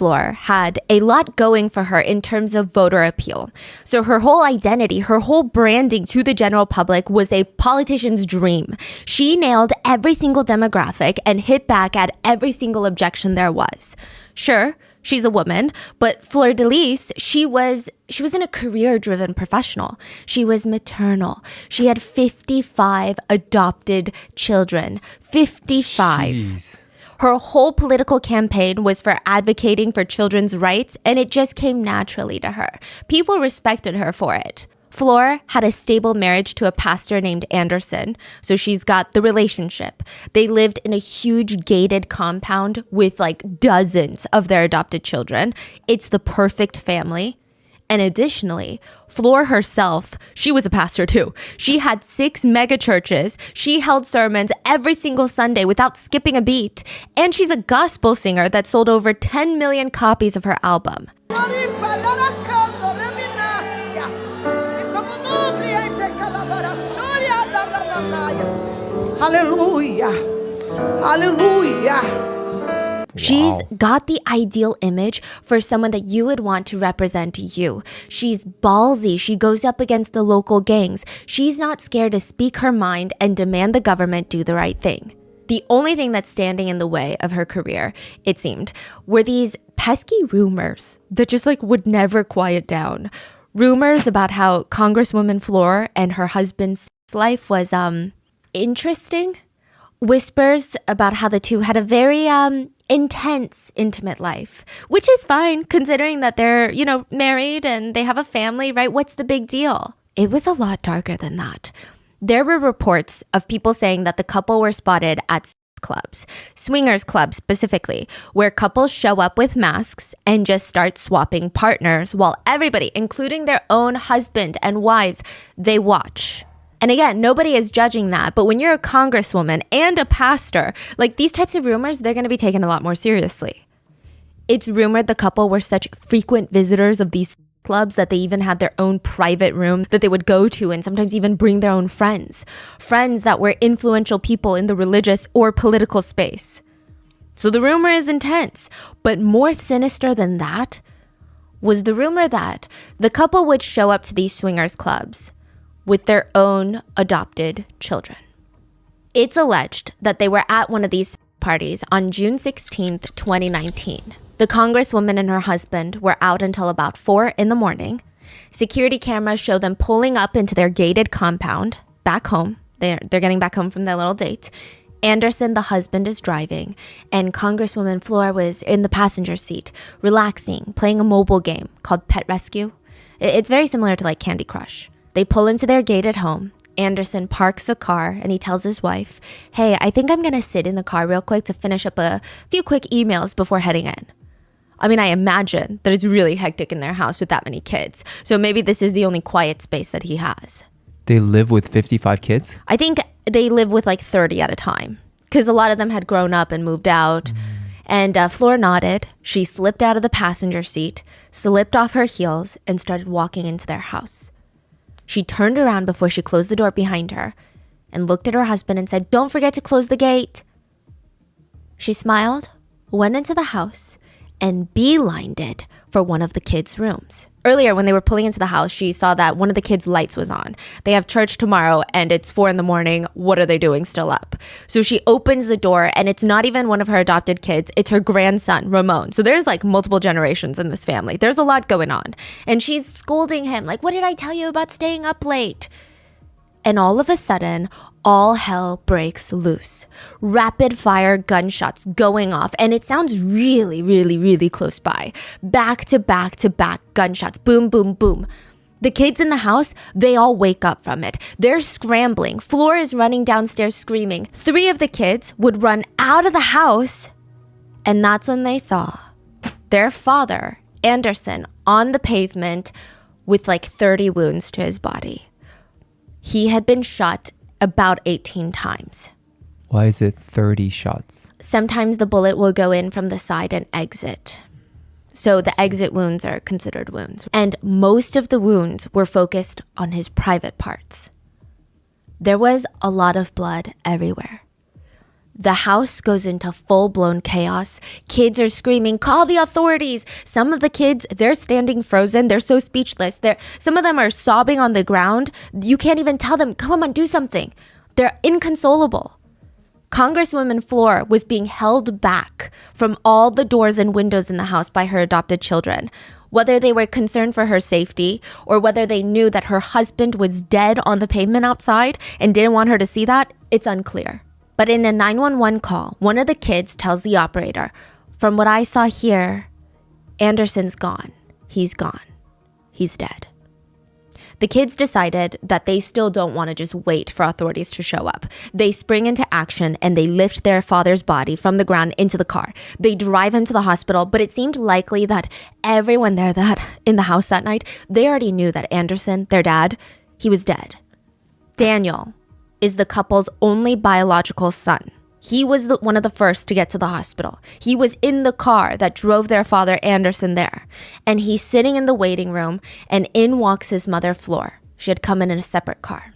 Fleur had a lot going for her in terms of voter appeal. So her whole identity, her whole branding to the general public was a politician's dream. She nailed every single demographic and hit back at every single objection there was. Sure, she's a woman, but Fleur de Lis, she wasn't a career-driven professional. She was maternal. She had 55 adopted children. 55. Jeez. Her whole political campaign was for advocating for children's rights, and it just came naturally to her. People respected her for it. Fleur had a stable marriage to a pastor named Anderson, so she's got the relationship. They lived in a huge gated compound with like dozens of their adopted children. It's the perfect family. And additionally, Fleur herself, she was a pastor too. She had 6 mega churches. She held sermons every single Sunday without skipping a beat. And she's a gospel singer that sold over 10 million copies of her album. Hallelujah. Hallelujah. She's got the ideal image for someone that you would want to represent you. She's ballsy. She goes up against the local gangs. She's not scared to speak her mind and demand the government do the right thing. The only thing that's standing in the way of her career, it seemed, were these pesky rumors that just like would never quiet down. Rumors about how Congresswoman Fleur and her husband's life was interesting. Whispers about how the two had a very intense, intimate life, which is fine considering that they're, married and they have a family, right? What's the big deal? It was a lot darker than that. There were reports of people saying that the couple were spotted at clubs, swingers clubs specifically, where couples show up with masks and just start swapping partners while everybody, including their own husband and wives, they watch. And again, nobody is judging that. But when you're a congresswoman and a pastor, like these types of rumors, they're going to be taken a lot more seriously. It's rumored the couple were such frequent visitors of these clubs that they even had their own private room that they would go to and sometimes even bring their own friends that were influential people in the religious or political space. So the rumor is intense. But more sinister than that was the rumor that the couple would show up to these swingers clubs with their own adopted children. It's alleged that they were at one of these parties on June 16th, 2019. The congresswoman and her husband were out until about 4 in the morning. Security cameras show them pulling up into their gated compound, back home. They're getting back home from their little date. Anderson, the husband, is driving, and Congresswoman Fleur was in the passenger seat, relaxing, playing a mobile game called Pet Rescue. It's very similar to like Candy Crush. They pull into their gated home. Anderson parks the car and he tells his wife, "Hey, I think I'm going to sit in the car real quick to finish up a few quick emails before heading in." I mean, I imagine that it's really hectic in their house with that many kids. So maybe this is the only quiet space that he has. They live with 55 kids? I think they live with like 30 at a time because a lot of them had grown up and moved out. And Fleur nodded. She slipped out of the passenger seat, slipped off her heels, and started walking into their house. She turned around before she closed the door behind her and looked at her husband and said, "Don't forget to close the gate." She smiled, went into the house, and beelined it for one of the kids' rooms. Earlier, when they were pulling into the house, she saw that one of the kids' lights was on. They have church tomorrow and it's 4 in the morning. What are they doing still up? So she opens the door and it's not even one of her adopted kids. It's her grandson, Ramon. So there's like multiple generations in this family. There's a lot going on. And she's scolding him like, "What did I tell you about staying up late?" And all of a sudden, all hell breaks loose. Rapid fire gunshots going off, and it sounds really, really, really close by. Back to back to back gunshots. Boom, boom, boom. The kids in the house, they all wake up from it. They're scrambling. Fleur is running downstairs screaming. 3 of the kids would run out of the house, and that's when they saw their father, Anderson, on the pavement with like 30 wounds to his body. He had been shot about 18 times. Why is it 30 shots? Sometimes the bullet will go in from the side and exit. So the exit wounds are considered wounds. And most of the wounds were focused on his private parts. There was a lot of blood everywhere. The house goes into full-blown chaos. Kids are screaming, "Call the authorities!" Some of the kids, they're standing frozen. They're so speechless. Some of them are sobbing on the ground. You can't even tell them, "Come on, do something." They're inconsolable. Congresswoman Fluor was being held back from all the doors and windows in the house by her adopted children. Whether they were concerned for her safety or whether they knew that her husband was dead on the pavement outside and didn't want her to see that, it's unclear. But in a 911 call, one of the kids tells the operator, "From what I saw here, Anderson's gone. He's gone. He's dead." The kids decided that they still don't want to just wait for authorities to show up. They spring into action and they lift their father's body from the ground into the car. They drive him to the hospital, but it seemed likely that everyone there in the house that night, they already knew that Anderson, their dad, he was dead. Daniel is the couple's only biological son. He was one of the first to get to the hospital. He was in the car that drove their father Anderson there. And he's sitting in the waiting room, and in walks his mother, Fluor. She had come in a separate car.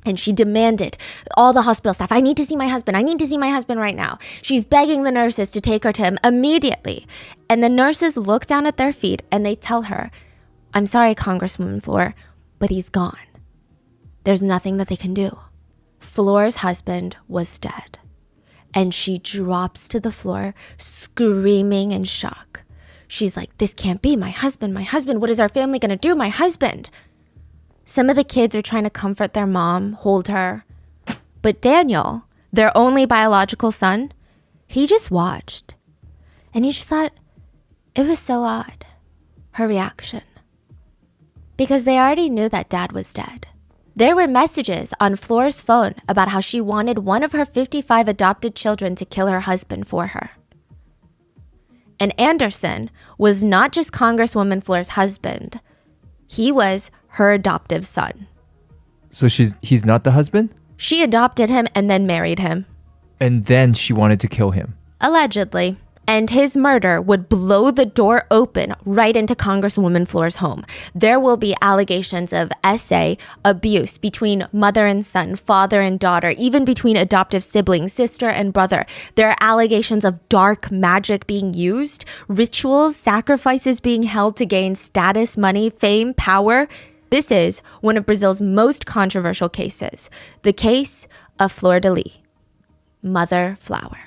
And she demanded, all the hospital staff, "I need to see my husband. I need to see my husband right now." She's begging the nurses to take her to him immediately. And the nurses look down at their feet and they tell her, "I'm sorry, Congresswoman Fluor, but he's gone. There's nothing that they can do." Fluor's husband was dead. And she drops to the floor, screaming in shock. She's like, "This can't be. My husband, my husband. What is our family going to do? My husband." Some of the kids are trying to comfort their mom, hold her. But Daniel, their only biological son, he just watched. And he just thought, it was so odd, her reaction. Because they already knew that dad was dead. There were messages on Fluor's phone about how she wanted one of her 55 adopted children to kill her husband for her. And Anderson was not just Congresswoman Fluor's husband. He was her adoptive son. So he's not the husband? She adopted him and then married him. And then she wanted to kill him. Allegedly. And his murder would blow the door open right into Congresswoman Fluor's home. There will be allegations of SA, abuse between mother and son, father and daughter, even between adoptive siblings, sister and brother. There are allegations of dark magic being used, rituals, sacrifices being held to gain status, money, fame, power. This is one of Brazil's most controversial cases, the case of Flor de Lis, Mother Flower.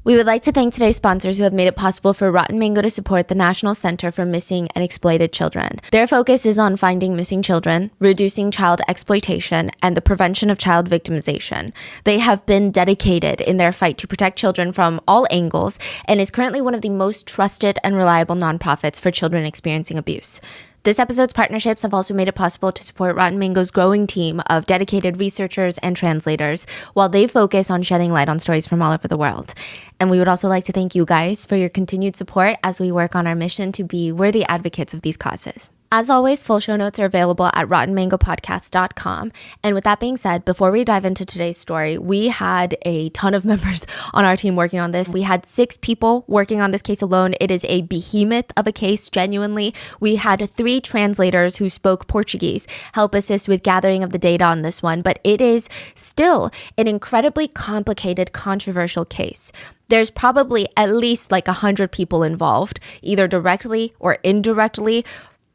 We would like to thank today's sponsors who have made it possible for Rotten Mango to support the National Center for Missing and Exploited Children. Their focus is on finding missing children, reducing child exploitation, and the prevention of child victimization. They have been dedicated in their fight to protect children from all angles and is currently one of the most trusted and reliable nonprofits for children experiencing abuse. This episode's partnerships have also made it possible to support Rotten Mango's growing team of dedicated researchers and translators while they focus on shedding light on stories from all over the world. And we would also like to thank you guys for your continued support as we work on our mission to be worthy advocates of these causes. As always, full show notes are available at rottenmangopodcast.com. And with that being said, before we dive into today's story, we had a ton of members on our team working on this. We had 6 people working on this case alone. It is a behemoth of a case, genuinely. We had 3 translators who spoke Portuguese help assist with gathering of the data on this one, but it is still an incredibly complicated, controversial case. There's probably at least like 100 people involved, either directly or indirectly,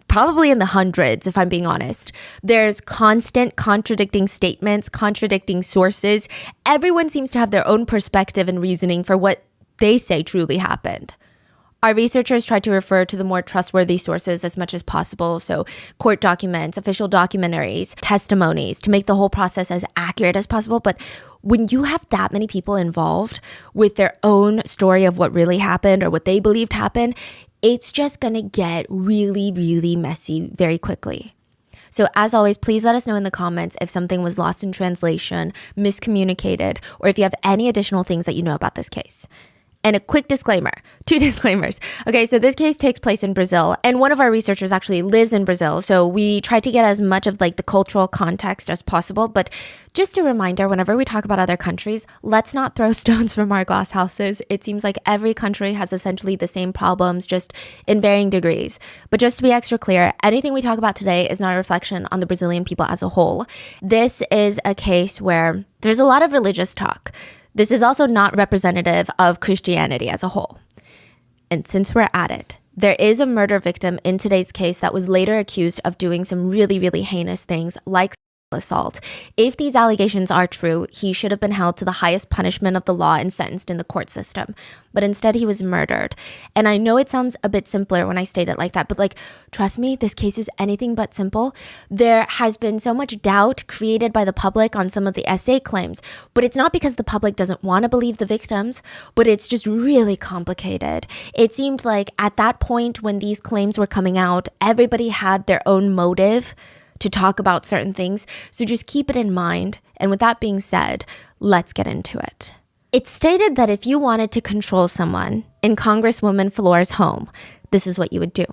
probably in the hundreds, if I'm being honest. There's constant contradicting statements, contradicting sources. Everyone seems to have their own perspective and reasoning for what they say truly happened. Our researchers tried to refer to the more trustworthy sources as much as possible, so court documents, official documentaries, testimonies, to make the whole process as accurate as possible. But when you have that many people involved with their own story of what really happened or what they believed happened, it's just gonna get really, really messy very quickly. So as always, please let us know in the comments if something was lost in translation, miscommunicated, or if you have any additional things that you know about this case. And a quick disclaimer, 2 disclaimers. Okay, so this case takes place in Brazil, and one of our researchers actually lives in Brazil. So we try to get as much of like the cultural context as possible. But just a reminder, whenever we talk about other countries, let's not throw stones from our glass houses. It seems like every country has essentially the same problems, just in varying degrees. But just to be extra clear, anything we talk about today is not a reflection on the Brazilian people as a whole. This is a case where there's a lot of religious talk. This is also not representative of Christianity as a whole. And since we're at it, there is a murder victim in today's case that was later accused of doing some really, really heinous things like assault. If these allegations are true, he should have been held to the highest punishment of the law and sentenced in the court system. But instead, he was murdered. And I know it sounds a bit simpler when I state it like that, but like, trust me, this case is anything but simple. There has been so much doubt created by the public on some of the SA claims, but it's not because the public doesn't want to believe the victims, but it's just really complicated. It seemed like at that point when these claims were coming out, everybody had their own motive to talk about certain things. So just keep it in mind. And with that being said, let's get into it. It's stated that if you wanted to control someone in Congresswoman Flor's home, this is what you would do.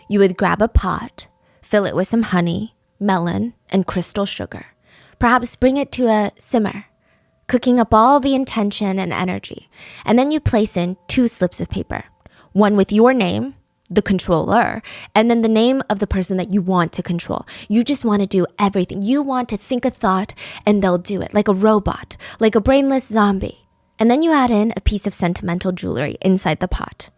You would grab a pot, fill it with some honey, melon, and crystal sugar. Perhaps bring it to a simmer, cooking up all the intention and energy. And then you place in 2 slips of paper, one with your name, the controller, and then the name of the person that you want to control. You just want to do everything. You want to think a thought and they'll do it, like a robot, like a brainless zombie. And then you add in a piece of sentimental jewelry inside the pot.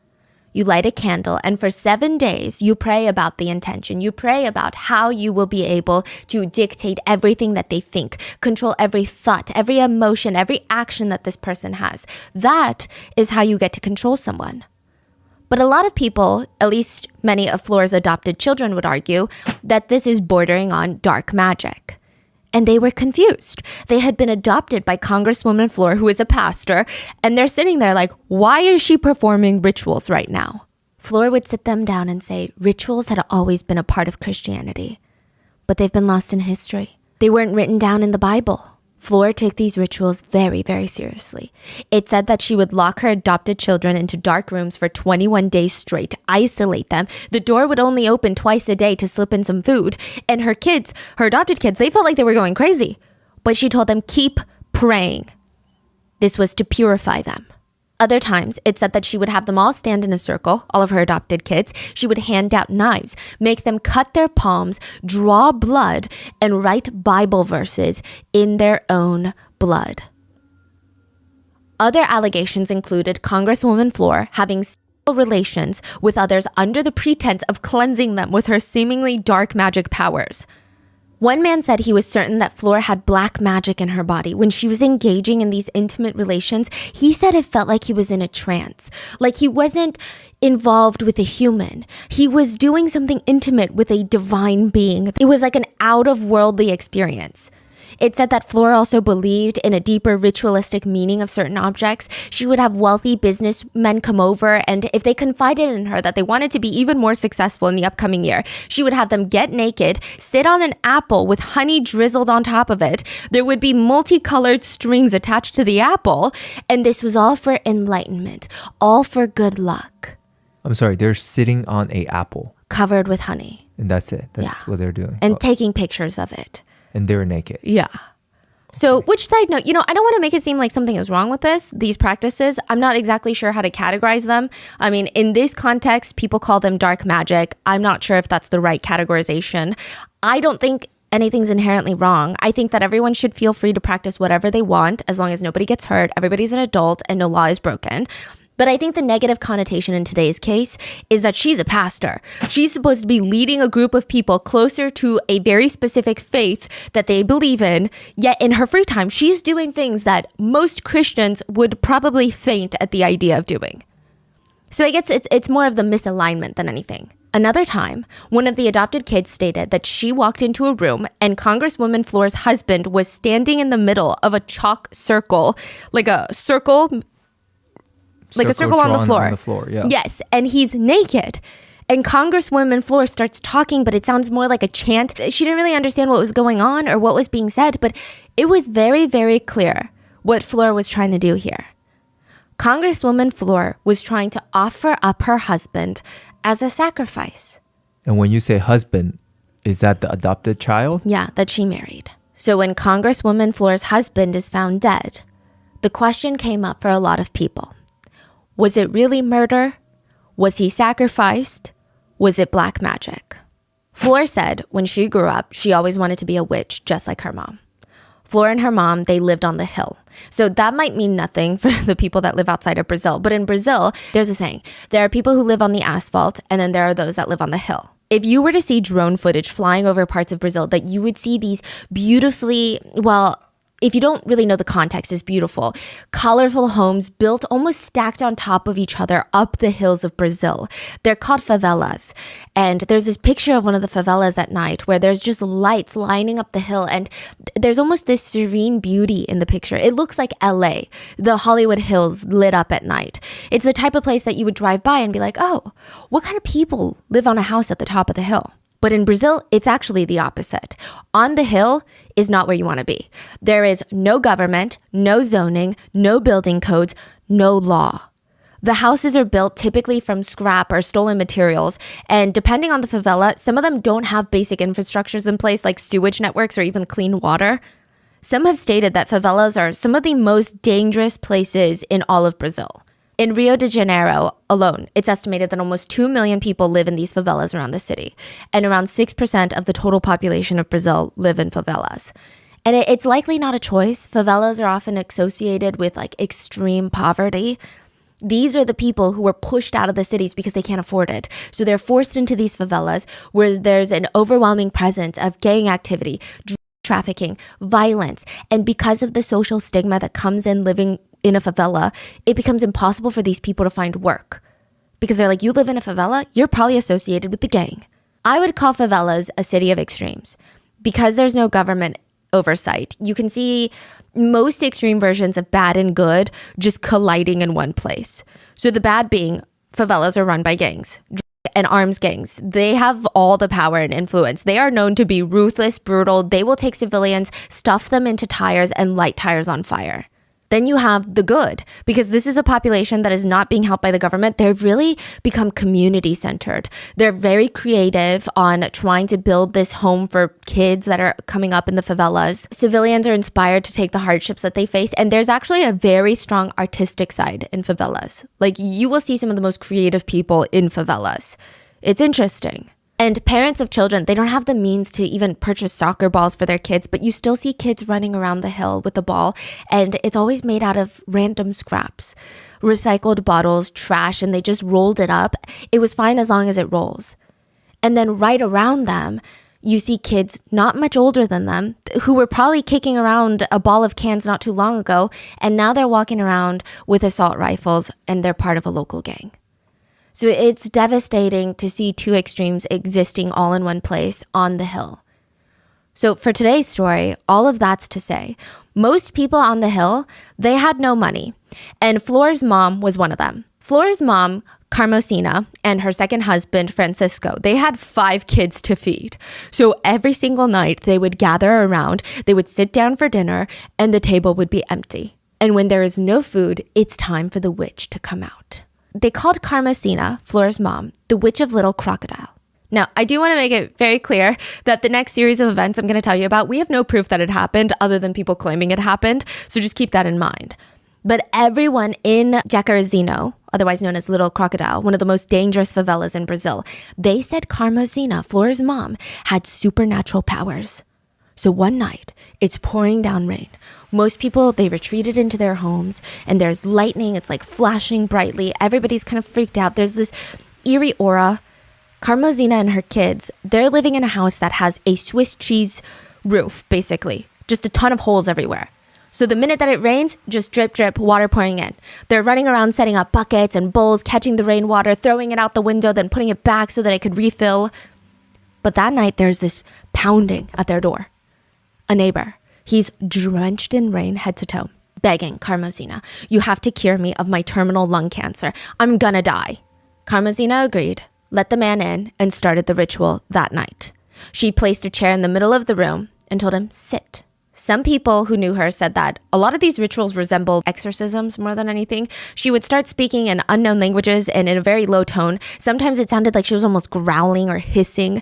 You light a candle, and for 7 days, you pray about the intention. You pray about how you will be able to dictate everything that they think, control every thought, every emotion, every action that this person has. That is how you get to control someone. But a lot of people, at least many of Flor's adopted children, would argue that this is bordering on dark magic. And they were confused. They had been adopted by Congresswoman Flor, who is a pastor, and they're sitting there like, why is she performing rituals right now? Flor would sit them down and say rituals had always been a part of Christianity, but they've been lost in history. They weren't written down in the Bible. Flor took these rituals very, very seriously. It said that she would lock her adopted children into dark rooms for 21 days straight, isolate them. The door would only open twice a day to slip in some food. And her kids, her adopted kids, they felt like they were going crazy. But she told them, keep praying. This was to purify them. Other times, it said that she would have them all stand in a circle, all of her adopted kids. She would hand out knives, make them cut their palms, draw blood, and write Bible verses in their own blood. Other allegations included Congresswoman Flor having sexual relations with others under the pretense of cleansing them with her seemingly dark magic powers. One man said he was certain that Flor had black magic in her body. When she was engaging in these intimate relations, he said it felt like he was in a trance, like he wasn't involved with a human. He was doing something intimate with a divine being. It was like an out-of-worldly experience. It said that Flor also believed in a deeper ritualistic meaning of certain objects. She would have wealthy businessmen come over, and if they confided in her that they wanted to be even more successful in the upcoming year, she would have them get naked, sit on an apple with honey drizzled on top of it. There would be multicolored strings attached to the apple, and this was all for enlightenment, all for good luck. I'm sorry, they're sitting on a apple. Covered with honey. And that's it. That's what they're doing. And taking pictures of it. And they're naked. Yeah. So, which side note, I don't want to make it seem like something is wrong with these practices. I'm not exactly sure how to categorize them. I mean, in this context, people call them dark magic. I'm not sure if that's the right categorization. I don't think anything's inherently wrong. I think that everyone should feel free to practice whatever they want as long as nobody gets hurt, everybody's an adult, and no law is broken. But I think the negative connotation in today's case is that she's a pastor. She's supposed to be leading a group of people closer to a very specific faith that they believe in. Yet in her free time, she's doing things that most Christians would probably faint at the idea of doing. So I guess it's more of the misalignment than anything. Another time, one of the adopted kids stated that she walked into a room and Congresswoman Flor's husband was standing in the middle of a chalk circle, like a circle on the floor. Yeah. Yes, and he's naked. And Congresswoman Flor starts talking, but it sounds more like a chant. She didn't really understand what was going on or what was being said, but it was very, very clear what Flor was trying to do here. Congresswoman Flor was trying to offer up her husband as a sacrifice. And when you say husband, is that the adopted child? Yeah, that she married. So when Congresswoman Flor's husband is found dead, the question came up for a lot of people. Was it really murder? Was he sacrificed? Was it black magic? Flor said when she grew up, she always wanted to be a witch, just like her mom. Flor and her mom, they lived on the hill. So that might mean nothing for the people that live outside of Brazil. But in Brazil, there's a saying. There are people who live on the asphalt, and then there are those that live on the hill. If you were to see drone footage flying over parts of Brazil, that you would see these beautifully, well, if you don't really know the context, is beautiful, colorful homes built almost stacked on top of each other up the hills of Brazil. They're called favelas. And there's this picture of one of the favelas at night where there's just lights lining up the hill. And there's almost this serene beauty in the picture. It looks like LA, the Hollywood Hills lit up at night. It's the type of place that you would drive by and be like, oh, what kind of people live on a house at the top of the hill? But in Brazil, it's actually the opposite. On the hill is not where you want to be. There is no government, no zoning, no building codes, no law. The houses are built typically from scrap or stolen materials. And depending on the favela, some of them don't have basic infrastructures in place like sewage networks or even clean water. Some have stated that favelas are some of the most dangerous places in all of Brazil. In Rio de Janeiro alone, it's estimated that almost 2 million people live in these favelas around the city. And around 6% of the total population of Brazil live in favelas. And it's likely not a choice. Favelas are often associated with like extreme poverty. These are the people who were pushed out of the cities because they can't afford it. So they're forced into these favelas where there's an overwhelming presence of gang activity, drug trafficking, violence. And because of the social stigma that comes in living in a favela, it becomes impossible for these people to find work. Because they're like, you live in a favela, you're probably associated with the gang. I would call favelas a city of extremes. Because there's no government oversight, you can see most extreme versions of bad and good just colliding in one place. So the bad being, favelas are run by gangs and arms gangs. They have all the power and influence. They are known to be ruthless, brutal. They will take civilians, stuff them into tires, and light tires on fire. Then you have the good, because this is a population that is not being helped by the government. They've really become community centered. They're very creative on trying to build this home for kids that are coming up in the favelas. Civilians are inspired to take the hardships that they face. And there's actually a very strong artistic side in favelas. Like you will see some of the most creative people in favelas. It's interesting. And parents of children, they don't have the means to even purchase soccer balls for their kids, but you still see kids running around the hill with the ball, and it's always made out of random scraps, recycled bottles, trash, and they just rolled it up. It was fine as long as it rolls. And then right around them, you see kids not much older than them who were probably kicking around a ball of cans not too long ago, and now they're walking around with assault rifles, and they're part of a local gang. So it's devastating to see two extremes existing all in one place on the hill. So for today's story, all of that's to say, most people on the hill, they had no money. And Flor's mom was one of them. Flor's mom, Carmosina, and her second husband, Francisco, they had 5 kids to feed. So every single night they would gather around, they would sit down for dinner, and the table would be empty. And when there is no food, it's time for the witch to come out. They called Carmosina, Flor's mom, the Witch of Little Crocodile. Now, I do want to make it very clear that the next series of events I'm going to tell you about, we have no proof that it happened other than people claiming it happened, so just keep that in mind. But everyone in Jacarezinho, otherwise known as Little Crocodile, one of the most dangerous favelas in Brazil, they said Carmosina, Flor's mom, had supernatural powers. So one night, it's pouring down rain. Most people, they retreated into their homes, and there's lightning. It's like flashing brightly. Everybody's kind of freaked out. There's this eerie aura. Carmosina and her kids, they're living in a house that has a Swiss cheese roof, basically. Just a ton of holes everywhere. So the minute that it rains, just drip, drip, water pouring in. They're running around setting up buckets and bowls, catching the rainwater, throwing it out the window, then putting it back so that it could refill. But that night, there's this pounding at their door. A neighbor. He's drenched in rain head to toe, begging Carmosina, you have to cure me of my terminal lung cancer. I'm gonna die. Carmosina agreed, let the man in, and started the ritual that night. She placed a chair in the middle of the room and told him, sit Some people who knew her said that a lot of these rituals resembled exorcisms more than anything. She would start speaking in unknown languages and in a very low tone. Sometimes it sounded like she was almost growling or hissing.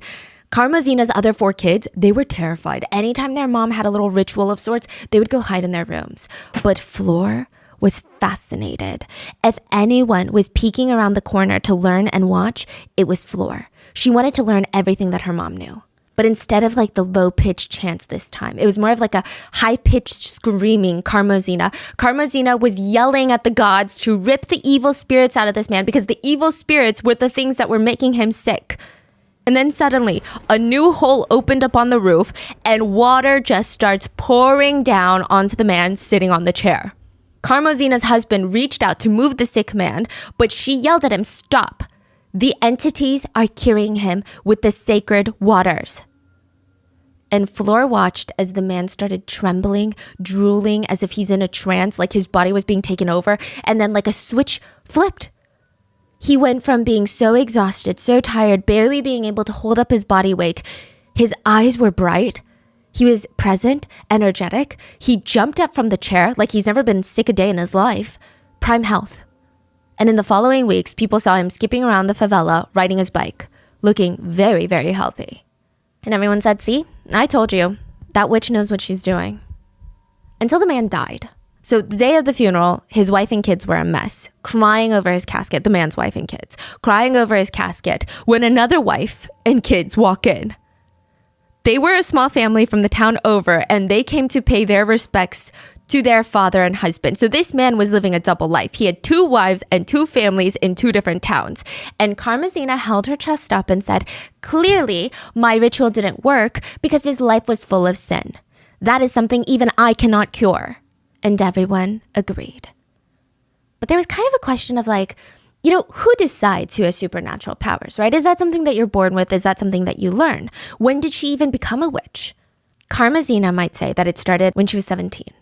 Karmazina's other 4 kids, they were terrified. Anytime their mom had a little ritual of sorts, they would go hide in their rooms. But Flor was fascinated. If anyone was peeking around the corner to learn and watch, it was Flor. She wanted to learn everything that her mom knew. But instead of like the low-pitched chants this time, it was more of like a high-pitched screaming Karmazina. Karmazina was yelling at the gods to rip the evil spirits out of this man because the evil spirits were the things that were making him sick. And then suddenly, a new hole opened up on the roof and water just starts pouring down onto the man sitting on the chair. Karmazina's husband reached out to move the sick man, but she yelled at him, "Stop. The entities are curing him with the sacred waters." And Flor watched as the man started trembling, drooling as if he's in a trance, like his body was being taken over, and then like a switch flipped. He went from being so exhausted, so tired, barely being able to hold up his body weight. His eyes were bright. He was present, energetic. He jumped up from the chair like he's never been sick a day in his life. Prime health. And in the following weeks, people saw him skipping around the favela, riding his bike, looking very, very healthy. And everyone said, "See, I told you, that witch knows what she's doing." Until the man died. So the day of the funeral, his wife and kids were a mess, crying over his casket, the man's wife and kids, crying over his casket when another wife and kids walk in. They were a small family from the town over, and they came to pay their respects to their father and husband. So this man was living a double life. He had 2 wives and 2 families in 2 different towns. And Karmazina held her chest up and said, "Clearly, my ritual didn't work because his life was full of sin. That is something even I cannot cure." And everyone agreed. But there was kind of a question of like, who decides who has supernatural powers, right? Is that something that you're born with? Is that something that you learn? When did she even become a witch? Karmazina might say that it started when she was 17.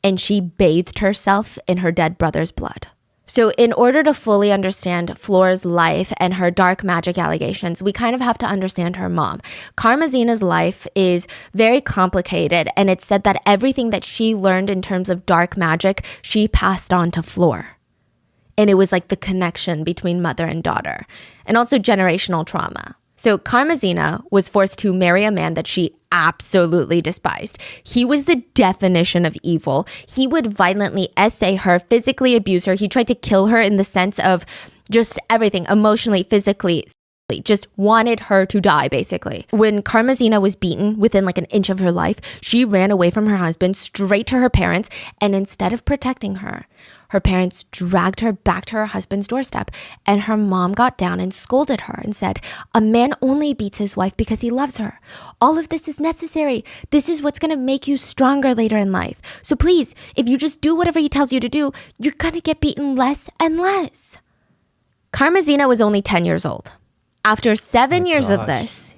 And she bathed herself in her dead brother's blood. So in order to fully understand Flor's life and her dark magic allegations, we kind of have to understand her mom. Karmazina's life is very complicated, and it's said that everything that she learned in terms of dark magic, she passed on to Flor. And it was like the connection between mother and daughter, and also generational trauma. So Karmazina was forced to marry a man that she absolutely despised. He was the definition of evil. He would violently essay her, physically abuse her. He tried to kill her in the sense of just everything, emotionally, physically, just wanted her to die, basically. When Karmazina was beaten within like an inch of her life, she ran away from her husband straight to her parents, and instead of protecting her, her parents dragged her back to her husband's doorstep, and her mom got down and scolded her and said, "A man only beats his wife because he loves her. All of this is necessary. This is what's going to make you stronger later in life. So please, if you just do whatever he tells you to do, you're going to get beaten less and less." Karmazina was only 10 years old. After 7 years of this,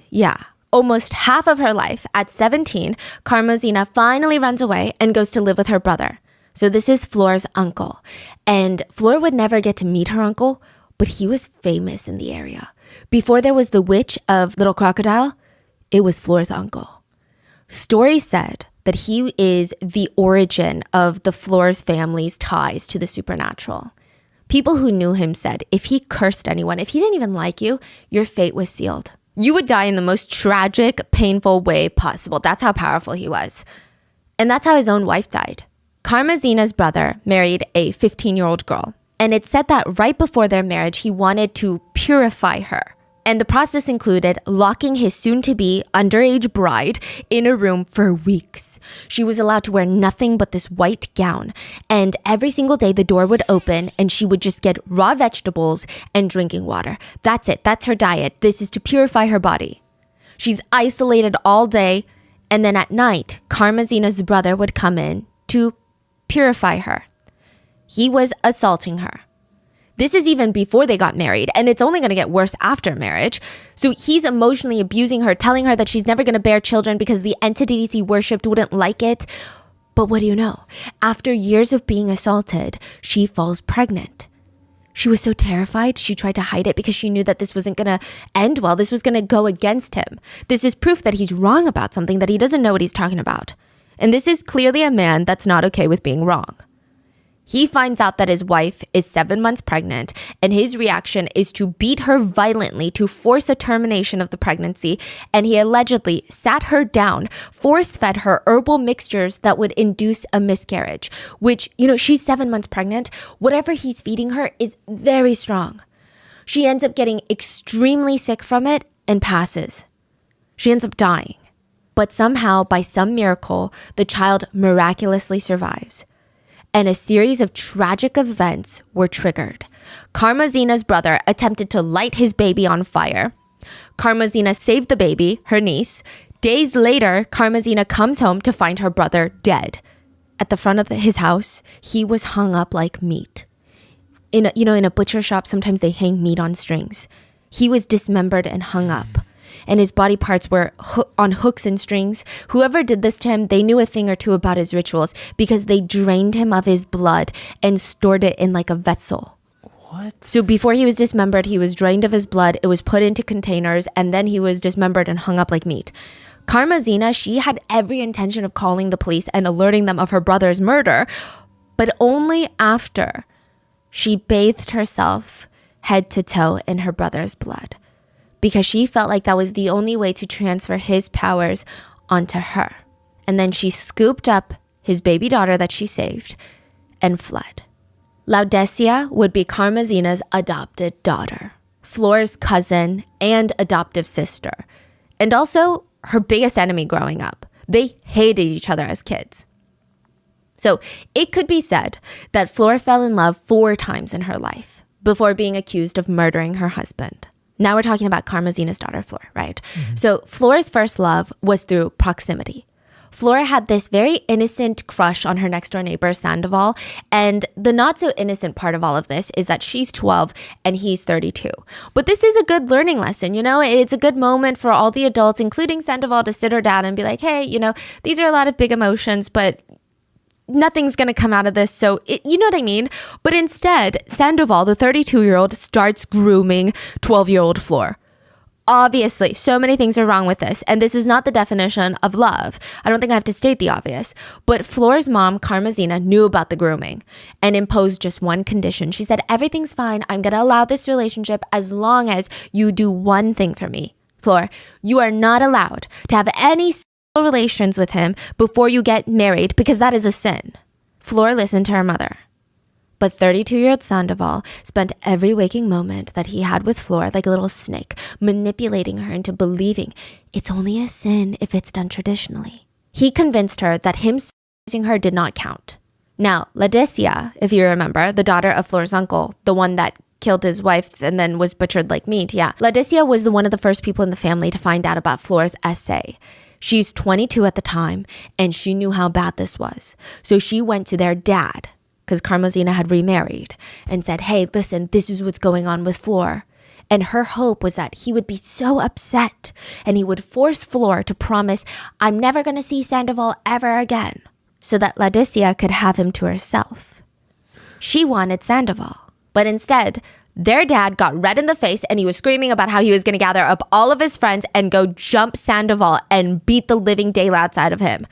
almost half of her life, at 17, Karmazina finally runs away and goes to live with her brother. So this is Flor's uncle. And Flor would never get to meet her uncle, but he was famous in the area. Before there was the witch of Little Crocodile, it was Flor's uncle. Stories said that he is the origin of the Flor's family's ties to the supernatural. People who knew him said if he cursed anyone, if he didn't even like you, your fate was sealed. You would die in the most tragic, painful way possible. That's how powerful he was. And that's how his own wife died. Karmazina's brother married a 15-year-old girl, and it said that right before their marriage, he wanted to purify her. And the process included locking his soon-to-be underage bride in a room for weeks. She was allowed to wear nothing but this white gown, and every single day the door would open and she would just get raw vegetables and drinking water. That's it. That's her diet. This is to purify her body. She's isolated all day, and then at night, Karmazina's brother would come in to purify her. He was assaulting her. This is even before they got married, and it's only going to get worse after marriage. So he's emotionally abusing her, telling her that she's never going to bear children because the entities he worshipped wouldn't like it. But what do you know? After years of being assaulted, she falls pregnant. She was so terrified, she tried to hide it because she knew that this wasn't going to end well. This was going to go against him. This is proof that he's wrong about something, that he doesn't know what he's talking about. And this is clearly a man that's not okay with being wrong. He finds out that his wife is 7 months pregnant, and his reaction is to beat her violently to force a termination of the pregnancy. And he allegedly sat her down, force-fed her herbal mixtures that would induce a miscarriage, which, she's 7 months pregnant. Whatever he's feeding her is very strong. She ends up getting extremely sick from it and passes. She ends up dying. But somehow, by some miracle, the child miraculously survives. And a series of tragic events were triggered. Karmazina's brother attempted to light his baby on fire. Karmazina saved the baby, her niece. Days later, Karmazina comes home to find her brother dead. At the front of his house, he was hung up like meat. In a butcher shop, sometimes they hang meat on strings. He was dismembered and hung up. And his body parts were on hooks and strings. Whoever did this to him, they knew a thing or two about his rituals because they drained him of his blood and stored it in like a vessel. What? So before he was dismembered, he was drained of his blood. It was put into containers, and then he was dismembered and hung up like meat. Karmazina, she had every intention of calling the police and alerting them of her brother's murder, but only after she bathed herself head to toe in her brother's blood, because she felt like that was the only way to transfer his powers onto her. And then she scooped up his baby daughter that she saved and fled. Laodicea would be Karmazina's adopted daughter, Flore's cousin and adoptive sister, and also her biggest enemy growing up. They hated each other as kids. So it could be said that Flore fell in love 4 times in her life before being accused of murdering her husband. Now we're talking about Karmazina's daughter, Flore, right? Mm-hmm. So Flore's first love was through proximity. Flore had this very innocent crush on her next door neighbor, Sandoval. And the not so innocent part of all of this is that she's 12 and he's 32. But this is a good learning lesson, It's a good moment for all the adults, including Sandoval, to sit her down and be like, hey, these are a lot of big emotions, but nothing's going to come out of this. So, you know what I mean? But instead, Sandoval, the 32-year-old, starts grooming 12-year-old Flore. Obviously, so many things are wrong with this. And this is not the definition of love. I don't think I have to state the obvious. But Flore's mom, Karmazina, knew about the grooming and imposed just one condition. She said, everything's fine. I'm going to allow this relationship as long as you do one thing for me. Flore, you are not allowed to have any relations with him before you get married, because that is a sin. Flore listened to her mother. But 32-year-old Sandoval spent every waking moment that he had with Flore like a little snake, manipulating her into believing it's only a sin if it's done traditionally. He convinced her that him using her did not count. Now, Laodicea, if you remember, the daughter of Flore's uncle, the one that killed his wife and then was butchered like meat, Laodicea was one of the first people in the family to find out about Flore's essay. She's 22 at the time, and she knew how bad this was. So she went to their dad, because Karmazina had remarried, and said, hey, listen, this is what's going on with Flore. And her hope was that he would be so upset, and he would force Flore to promise, I'm never going to see Sandoval ever again, so that Laodicea could have him to herself. She wanted Sandoval, but instead, their dad got red in the face and he was screaming about how he was going to gather up all of his friends and go jump Sandoval and beat the living daylights out of him.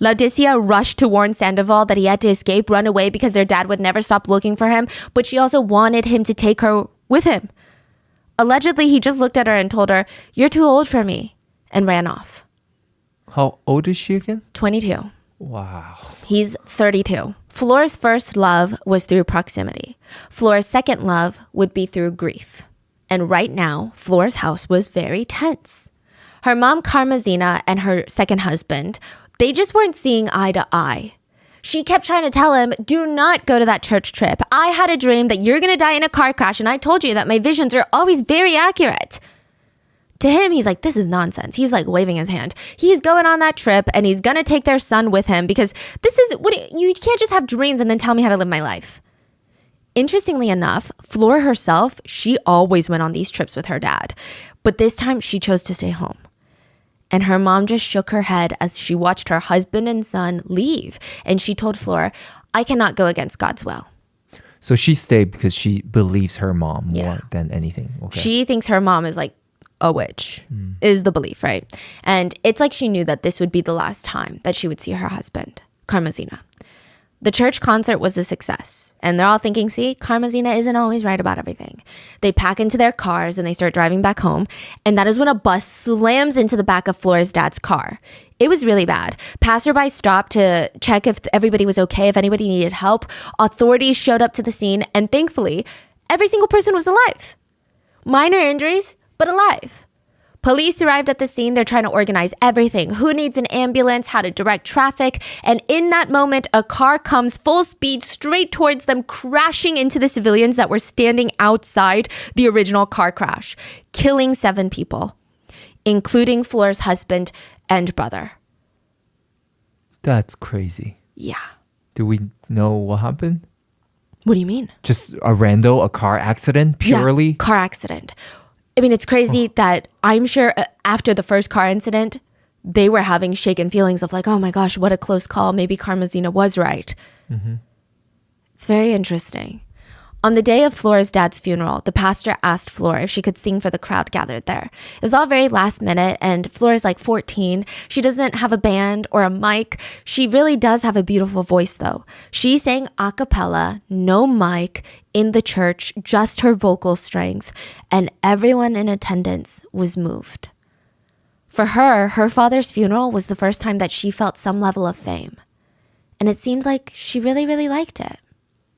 Laodicea rushed to warn Sandoval that he had to escape, run away because their dad would never stop looking for him, but she also wanted him to take her with him. Allegedly, he just looked at her and told her, you're too old for me, and ran off. How old is she again? 22. Wow. He's 32. Flore's first love was through proximity. Flore's second love would be through grief. And right now, Flore's house was very tense. Her mom, Karmazina, and her second husband, they just weren't seeing eye to eye. She kept trying to tell him, do not go to that church trip. I had a dream that you're going to die in a car crash, and I told you that my visions are always very accurate. To him, he's like, this is nonsense. He's like waving his hand. He's going on that trip and he's going to take their son with him because this is what you can't just have dreams and then tell me how to live my life. Interestingly enough, Flore herself, she always went on these trips with her dad, but this time she chose to stay home. And her mom just shook her head as she watched her husband and son leave. And she told Flore, I cannot go against God's will. So she stayed because she believes her mom more than anything. Okay. She thinks her mom is like a witch, is the belief, right? And it's like she knew that this would be the last time that she would see her husband, Karmazina. The church concert was a success, and they're all thinking, see, Karmazina isn't always right about everything. They pack into their cars and they start driving back home, and that is when a bus slams into the back of Flora's dad's car. It was really bad. Passerby stopped to check if everybody was okay, if anybody needed help. Authorities showed up to the scene, and thankfully, every single person was alive. Minor injuries, but alive. Police arrived at the scene. They're trying to organize everything. Who needs an ambulance, how to direct traffic. And in that moment, a car comes full speed straight towards them, crashing into the civilians that were standing outside the original car crash, killing 7 people, including Flora's husband and brother. That's crazy. Yeah. Do we know what happened? What do you mean? Just a car accident, purely? Yeah, car accident. I mean, it's crazy that I'm sure after the first car incident, they were having shaken feelings of like, oh my gosh, what a close call. Maybe Karmazina was right. It's very interesting. On the day of Flora's dad's funeral, the pastor asked Flora if she could sing for the crowd gathered there. It was all very last minute, and Flora's like 14. She doesn't have a band or a mic. She really does have a beautiful voice, though. She sang a cappella, no mic, in the church, just her vocal strength, and everyone in attendance was moved. For her, her father's funeral was the first time that she felt some level of fame. And it seemed like she really, really liked it.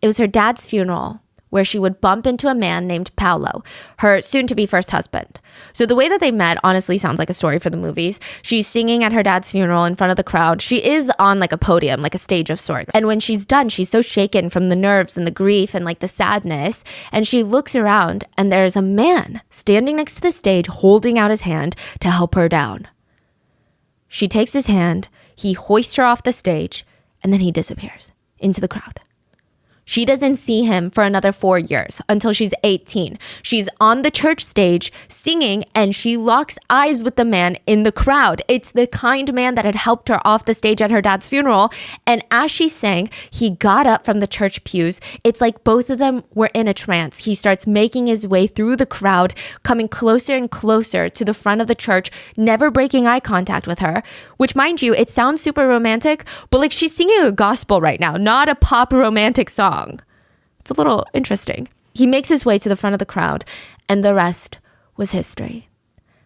It was her dad's funeral, where she would bump into a man named Paolo, her soon-to-be first husband. So the way that they met honestly sounds like a story for the movies. She's singing at her dad's funeral in front of the crowd. She is on like a podium, like a stage of sorts. And when she's done, she's so shaken from the nerves and the grief and like the sadness. And she looks around and there's a man standing next to the stage holding out his hand to help her down. She takes his hand, he hoists her off the stage, and then he disappears into the crowd. She doesn't see him for another 4 years until she's 18. She's on the church stage singing and she locks eyes with the man in the crowd. It's the kind man that had helped her off the stage at her dad's funeral. And as she sang, he got up from the church pews. It's like both of them were in a trance. He starts making his way through the crowd, coming closer and closer to the front of the church, never breaking eye contact with her, which, mind you, it sounds super romantic, but like she's singing a gospel right now, not a pop romantic song. It's a little interesting. He makes his way to the front of the crowd, and the rest was history.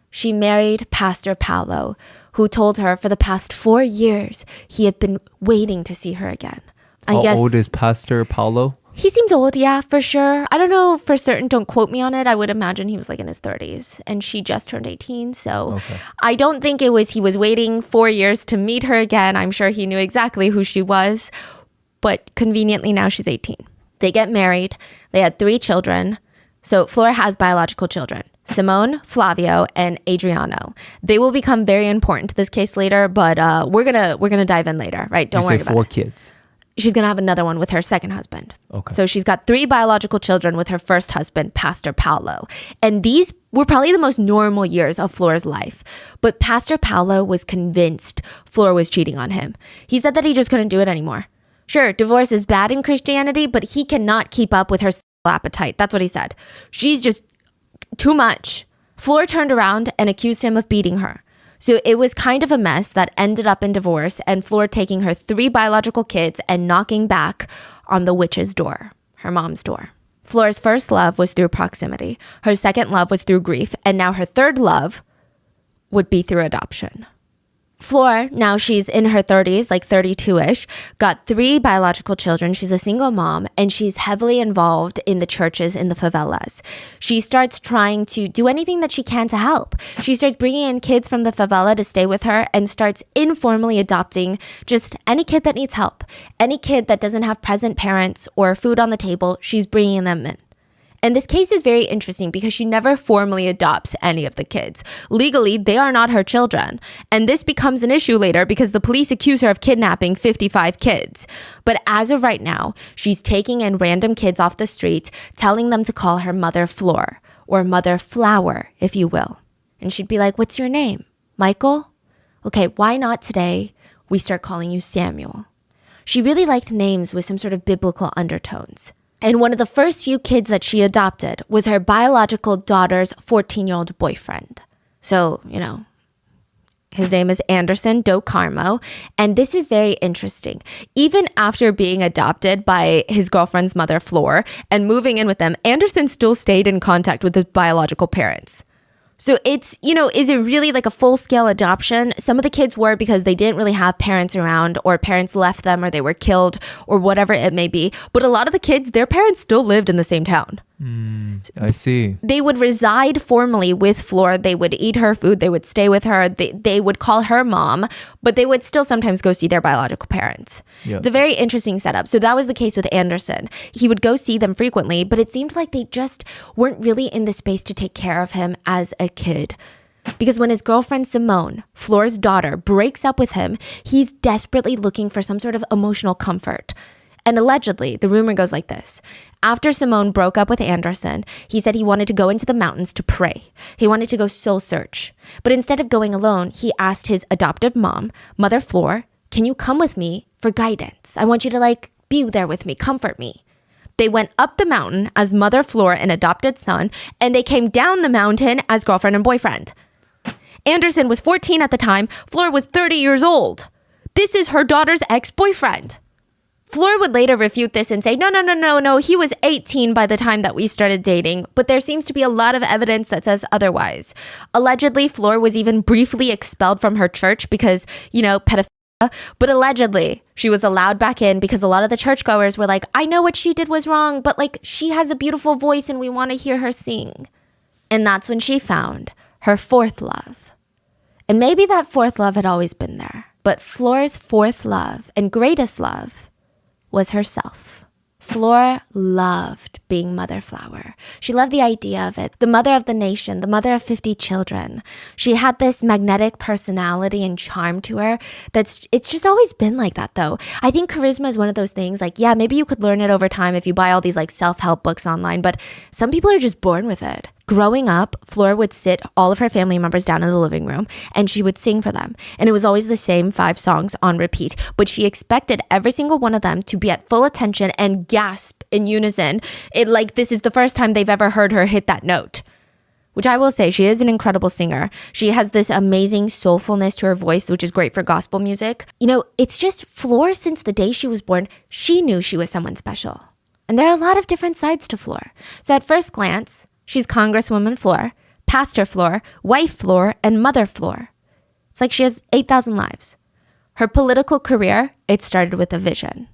She married Pastor Paolo, who told her for the past 4 years he had been waiting to see her again. How old is Pastor Paolo? He seems old, yeah, for sure. I don't know for certain. Don't quote me on it. I would imagine he was like in his 30s, and she just turned 18. So I don't think he was waiting 4 years to meet her again. I'm sure he knew exactly who she was. But conveniently now she's 18. They get married. They had 3 children. So Flora has biological children, Simone, Flavio, and Adriano. They will become very important to this case later, but we're gonna dive in later, right? Don't worry about it. 4 kids. She's gonna have another one with her second husband. Okay. So she's got 3 biological children with her first husband, Pastor Paolo. And these were probably the most normal years of Flora's life. But Pastor Paolo was convinced Flora was cheating on him. He said that he just couldn't do it anymore. Sure, divorce is bad in Christianity, but he cannot keep up with her appetite. That's what he said. She's just too much. Flora turned around and accused him of beating her. So it was kind of a mess that ended up in divorce and Flora taking her 3 biological kids and knocking back on the witch's door, her mom's door. Flora's first love was through proximity. Her second love was through grief. And now her third love would be through adoption. Flora, now she's in her 30s, like 32-ish, got 3 biological children. She's a single mom, and she's heavily involved in the churches in the favelas. She starts trying to do anything that she can to help. She starts bringing in kids from the favela to stay with her and starts informally adopting just any kid that needs help. Any kid that doesn't have present parents or food on the table, she's bringing them in. And this case is very interesting because she never formally adopts any of the kids. Legally, they are not her children. And this becomes an issue later because the police accuse her of kidnapping 55 kids. But as of right now, she's taking in random kids off the streets, telling them to call her Mother Flor, or Mother Flower, if you will. And she'd be like, "What's your name? Michael? Okay, why not today we start calling you Samuel?" She really liked names with some sort of biblical undertones. And one of the first few kids that she adopted was her biological daughter's 14-year-old boyfriend. So, his name is Anderson Do Carmo. And this is very interesting. Even after being adopted by his girlfriend's mother, Flor, and moving in with them, Anderson still stayed in contact with his biological parents. So it's, is it really like a full-scale adoption? Some of the kids were because they didn't really have parents around, or parents left them, or they were killed, or whatever it may be. But a lot of the kids, their parents still lived in the same town. I see. They would reside formally with Flor. They would eat her food. They would stay with her. They would call her mom, but they would still sometimes go see their biological parents. Yeah. It's a very interesting setup. So that was the case with Anderson. He would go see them frequently, but it seemed like they just weren't really in the space to take care of him as a kid. Because when his girlfriend Simone, Flor's daughter, breaks up with him, he's desperately looking for some sort of emotional comfort. And allegedly, the rumor goes like this. After Simone broke up with Anderson, he said he wanted to go into the mountains to pray. He wanted to go soul search. But instead of going alone, he asked his adoptive mom, Mother Flor, can you come with me for guidance? I want you to be there with me, comfort me. They went up the mountain as Mother Flor and adopted son, and they came down the mountain as girlfriend and boyfriend. Anderson was 14 at the time. Flor was 30 years old. This is her daughter's ex-boyfriend. Flor would later refute this and say, no, he was 18 by the time that we started dating, but there seems to be a lot of evidence that says otherwise. Allegedly, Flor was even briefly expelled from her church because, pedophilia, but allegedly, she was allowed back in because a lot of the churchgoers were like, I know what she did was wrong, but she has a beautiful voice and we want to hear her sing. And that's when she found her fourth love. And maybe that fourth love had always been there, but Flor's fourth love and greatest love was herself. Flor loved being Mother Flower. She loved the idea of it. The mother of the nation, the mother of 50 children. She had this magnetic personality and charm to her. It's just always been like that, though. I think charisma is one of those things, maybe you could learn it over time if you buy all these self-help books online, but some people are just born with it. Growing up, Flor would sit all of her family members down in the living room and she would sing for them. And it was always the same 5 songs on repeat, but she expected every single one of them to be at full attention and gasp in unison. This is the first time they've ever heard her hit that note. Which I will say, she is an incredible singer. She has this amazing soulfulness to her voice, which is great for gospel music. It's just Flor, since the day she was born, she knew she was someone special. And there are a lot of different sides to Flor. So at first glance, she's Congresswoman Flor, Pastor Flor, Wife Flor, and Mother Flor. It's like she has 8,000 lives. Her political career, it started with a vision.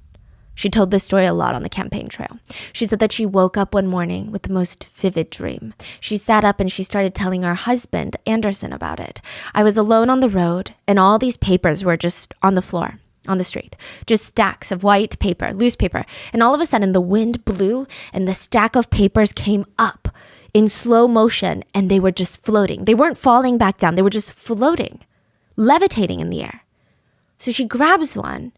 She told this story a lot on the campaign trail. She said that she woke up one morning with the most vivid dream. She sat up and she started telling her husband, Anderson, about it. I was alone on the road and all these papers were just on the floor, on the street. Just stacks of white paper, loose paper. And all of a sudden the wind blew and the stack of papers came up in slow motion and they were just floating. They weren't falling back down. They were just floating, levitating in the air. So she grabs one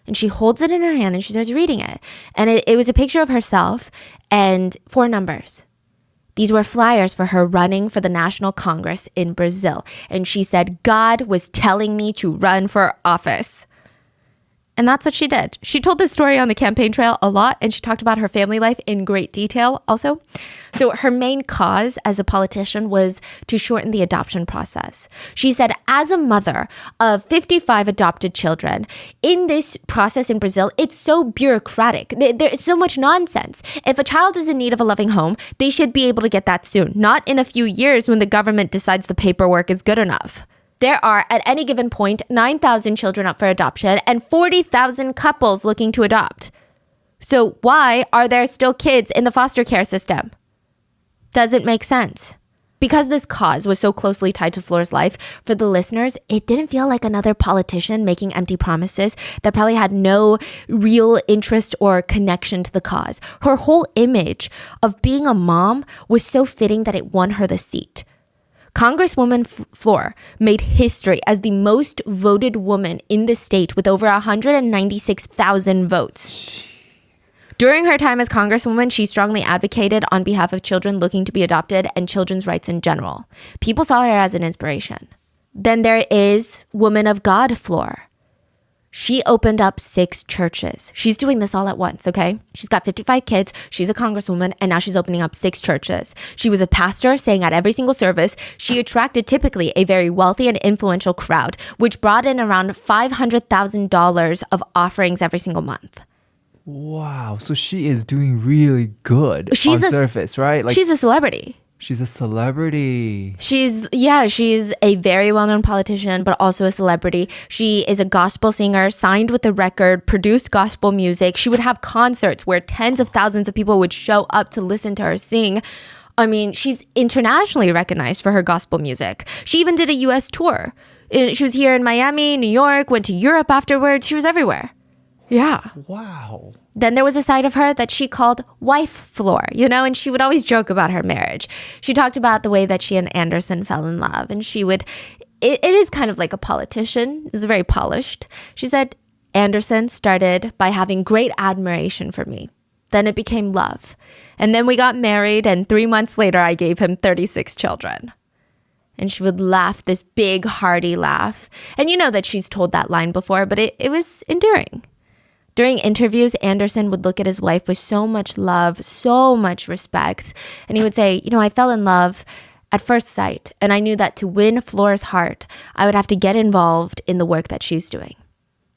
and she holds it in her hand and she starts reading it. And it was a picture of herself and 4 numbers. These were flyers for her running for the National Congress in Brazil. And she said, God was telling me to run for office. And that's what she did. She told this story on the campaign trail a lot, and she talked about her family life in great detail also. So her main cause as a politician was to shorten the adoption process. She said, as a mother of 55 adopted children, in this process in Brazil, it's so bureaucratic. There's so much nonsense. If a child is in need of a loving home, they should be able to get that soon, not in a few years when the government decides the paperwork is good enough. There are, at any given point, 9,000 children up for adoption and 40,000 couples looking to adopt. So why are there still kids in the foster care system? Doesn't make sense. Because this cause was so closely tied to Flor's life, for the listeners, it didn't feel like another politician making empty promises that probably had no real interest or connection to the cause. Her whole image of being a mom was so fitting that it won her the seat. Congresswoman Flor made history as the most voted woman in the state with over 196,000 votes. During her time as Congresswoman, she strongly advocated on behalf of children looking to be adopted and children's rights in general. People saw her as an inspiration. Then there is Woman of God Flor. She opened up 6 churches. She's doing this all at once, okay? She's got 55 kids. She's a congresswoman, and now she's opening up 6 churches. She was a pastor, saying at every single service. She attracted typically a very wealthy and influential crowd, which brought in around $500,000 of offerings every single month. Wow. So she is doing really good She's on surface, right? Like She's a celebrity. she's a celebrity. She's a very well-known politician, but also a celebrity. She is a gospel singer, signed with the record, produced gospel music. She would have concerts where tens of thousands of people would show up to listen to her sing. I mean, she's internationally recognized for her gospel music. She even did a US tour. She was here in Miami, New York, went to Europe afterwards. She was everywhere. Yeah. Wow. Then there was a side of her that she called wife Flor, and she would always joke about her marriage. She talked about the way that she and Anderson fell in love, and it is kind of like a politician. It's very polished. She said, Anderson started by having great admiration for me. Then it became love. And then we got married, and 3 months later, I gave him 36 children. And she would laugh, this big, hearty laugh. And you know that she's told that line before, but it was endearing. During interviews, Anderson would look at his wife with so much love, so much respect. And he would say, I fell in love at first sight. And I knew that to win Flor's heart, I would have to get involved in the work that she's doing.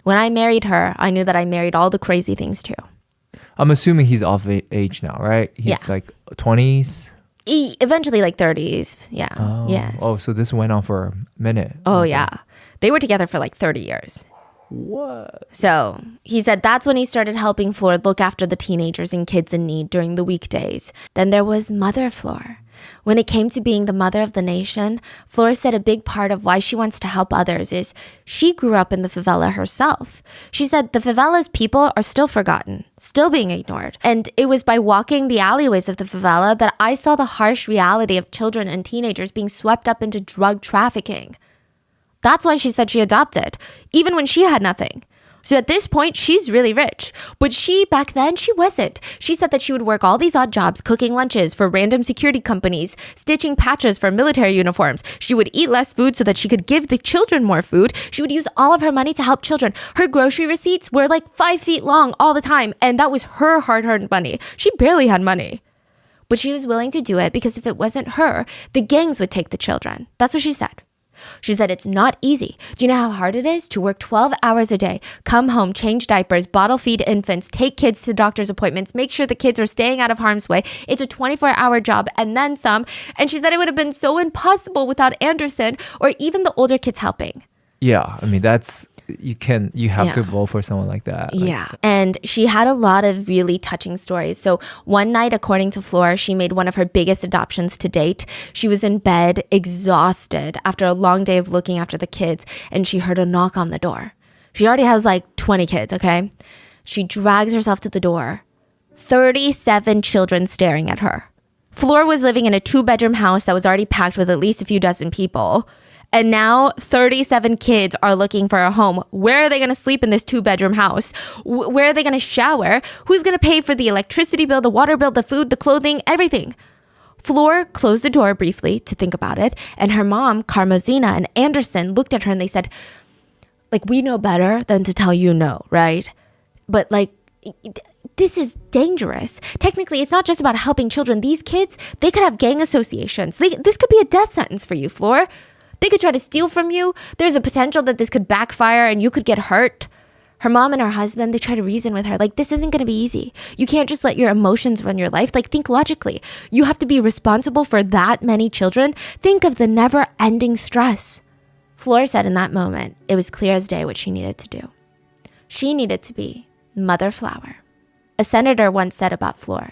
When I married her, I knew that I married all the crazy things too. I'm assuming he's of age now, right? He's like 20s. Eventually like 30s. Yeah. Oh. Yes. Oh, so this went on for a minute. Oh, Okay. yeah. They were together for like 30 years. What? So he said that's when he started helping Flor look after the teenagers and kids in need during the weekdays. Then there was Mother Flor. When it came to being the mother of the nation, Flor said a big part of why she wants to help others is she grew up in the favela herself. She said the favela's people are still forgotten, still being ignored. And it was by walking the alleyways of the favela that I saw the harsh reality of children and teenagers being swept up into drug trafficking. That's why she said she adopted, even when she had nothing. So at this point, she's really rich. But back then, she wasn't. She said that she would work all these odd jobs, cooking lunches for random security companies, stitching patches for military uniforms. She would eat less food so that she could give the children more food. She would use all of her money to help children. Her grocery receipts were like 5 feet long all the time, and that was her hard-earned money. She barely had money. But she was willing to do it because if it wasn't her, the gangs would take the children. That's what she said. She said it's not easy. Do you know how hard it is to work 12 hours a day, come home, change diapers, bottle feed infants, take kids to doctor's appointments, make sure the kids are staying out of harm's way? It's a 24-hour job and then some. And she said it would have been so impossible without Anderson or even the older kids helping. Yeah, I mean you have to vote for someone like that. Yeah. And she had a lot of really touching stories. So one night, according to Flor, she made one of her biggest adoptions to date. She was in bed, exhausted after a long day of looking after the kids, and she heard a knock on the door. She already has like 20 kids, okay? She drags herself to the door. 37 children staring at her. Flor was living in a 2-bedroom house that was already packed with at least a few dozen people. And now 37 kids are looking for a home. Where are they going to sleep in this 2-bedroom house? Where are they going to shower? Who's going to pay for the electricity bill, the water bill, the food, the clothing, everything? Flor closed the door briefly to think about it. And her mom, Carmozina, and Anderson looked at her and they said, we know better than to tell you no, right? But this is dangerous. Technically, it's not just about helping children. These kids, they could have gang associations. This could be a death sentence for you, Flor. They could try to steal from you. There's a potential that this could backfire and you could get hurt. Her mom and her husband, they try to reason with her. This isn't going to be easy. You can't just let your emotions run your life. Think logically. You have to be responsible for that many children. Think of the never-ending stress. Flor said in that moment, it was clear as day what she needed to do. She needed to be Mother Flower. A senator once said about Flor,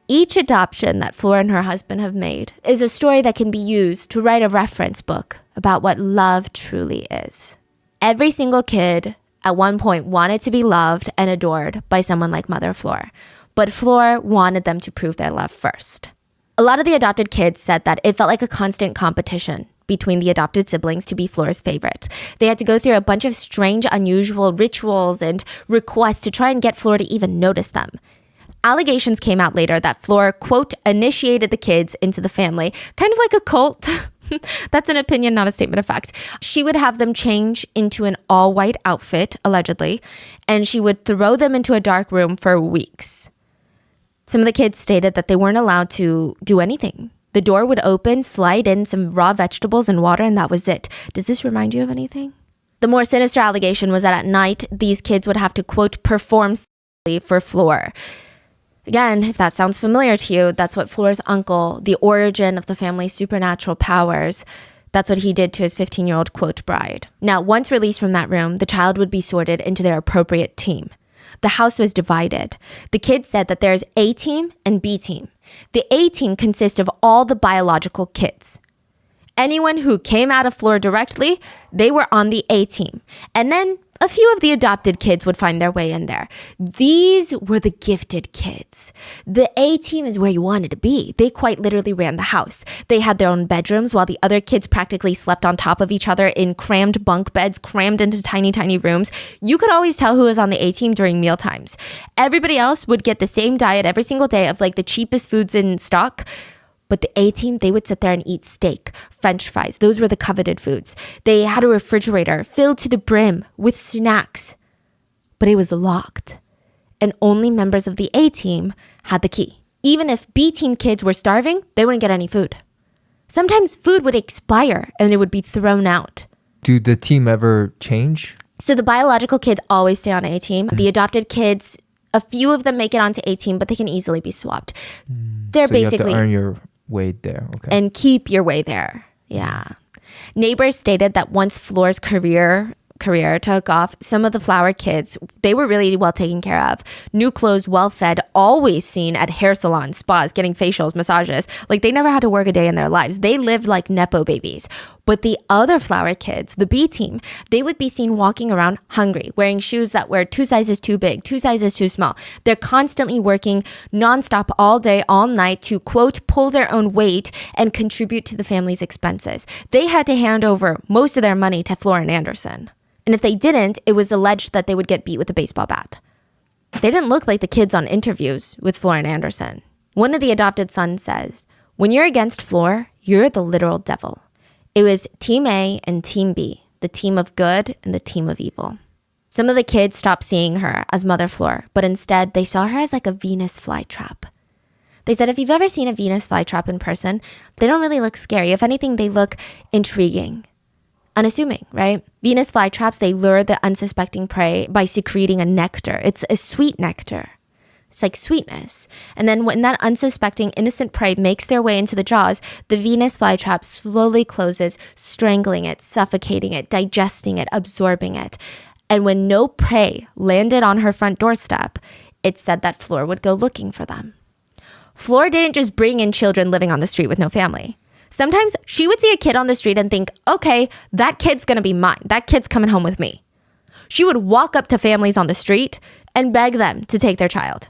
each adoption that Flor and her husband have made is a story that can be used to write a reference book about what love truly is. Every single kid at one point wanted to be loved and adored by someone like Mother Flor, but Flor wanted them to prove their love first. A lot of the adopted kids said that it felt like a constant competition between the adopted siblings to be Flor's favorite. They had to go through a bunch of strange, unusual rituals and requests to try and get Flor to even notice them. Allegations came out later that Flor, quote, initiated the kids into the family, kind of like a cult. That's an opinion, not a statement of fact. She would have them change into an all-white outfit, allegedly, and she would throw them into a dark room for weeks. Some of the kids stated that they weren't allowed to do anything. The door would open, slide in some raw vegetables and water, and that was it. Does this remind you of anything? The more sinister allegation was that at night, these kids would have to, quote, perform for Fleur. Again, if that sounds familiar to you, that's what Fleur's uncle, the origin of the family's supernatural powers, that's what he did to his 15-year-old, quote, bride. Now, once released from that room, the child would be sorted into their appropriate team. The house was divided. The kids said that there's A team and B team. The A team consists of all the biological kids. Anyone who came out of Fleur directly, they were on the A team. And then a few of the adopted kids would find their way in there. These were the gifted kids. The A team is where you wanted to be. They quite literally ran the house. They had their own bedrooms while the other kids practically slept on top of each other in crammed bunk beds, crammed into tiny, tiny rooms. You could always tell who was on the A team during meal times. Everybody else would get the same diet every single day of like the cheapest foods in stock. But the A team, they would sit there and eat steak, French fries. Those were the coveted foods. They had a refrigerator filled to the brim with snacks. But it was locked. And only members of the A team had the key. Even if B team kids were starving, they wouldn't get any food. Sometimes food would expire and it would be thrown out. Do the team ever change? So the biological kids always stay on A team. The adopted kids, a few of them make it onto A team, but they can easily be swapped. They're so basically... you have to earn your way there. Okay. And keep your way there. Yeah. Neighbors stated that once Fleur's career took off, some of the Flower kids, they were really well taken care of. New clothes, well fed, always seen at hair salons, spas, getting facials, massages. Like they never had to work a day in their lives. They lived like Nepo babies. But the other Flower kids, the B team, they would be seen walking around hungry, wearing shoes that were 2 sizes too big, 2 sizes too small. They're constantly working nonstop all day, all night to, quote, pull their own weight and contribute to the family's expenses. They had to hand over most of their money to Fleur and Anderson. And if they didn't, it was alleged that they would get beat with a baseball bat. They didn't look like the kids on interviews with Fleur and Anderson. One of the adopted sons says, when you're against Fleur, you're the literal devil. It was Team A and Team B, the team of good and the team of evil. Some of the kids stopped seeing her as Mother Fleur, but instead they saw her as like a Venus flytrap. They said if you've ever seen a Venus flytrap in person, they don't really look scary. If anything, they look intriguing. Unassuming, right? Venus flytraps, they lure the unsuspecting prey by secreting a nectar. It's a sweet nectar. It's like sweetness. And then when that unsuspecting innocent prey makes their way into the jaws, the Venus flytrap slowly closes, strangling it, suffocating it, digesting it, absorbing it. And when no prey landed on her front doorstep, it said that Fleur would go looking for them. Fleur didn't just bring in children living on the street with no family. Sometimes she would see a kid on the street and think, okay, that kid's gonna be mine. That kid's coming home with me. She would walk up to families on the street and beg them to take their child.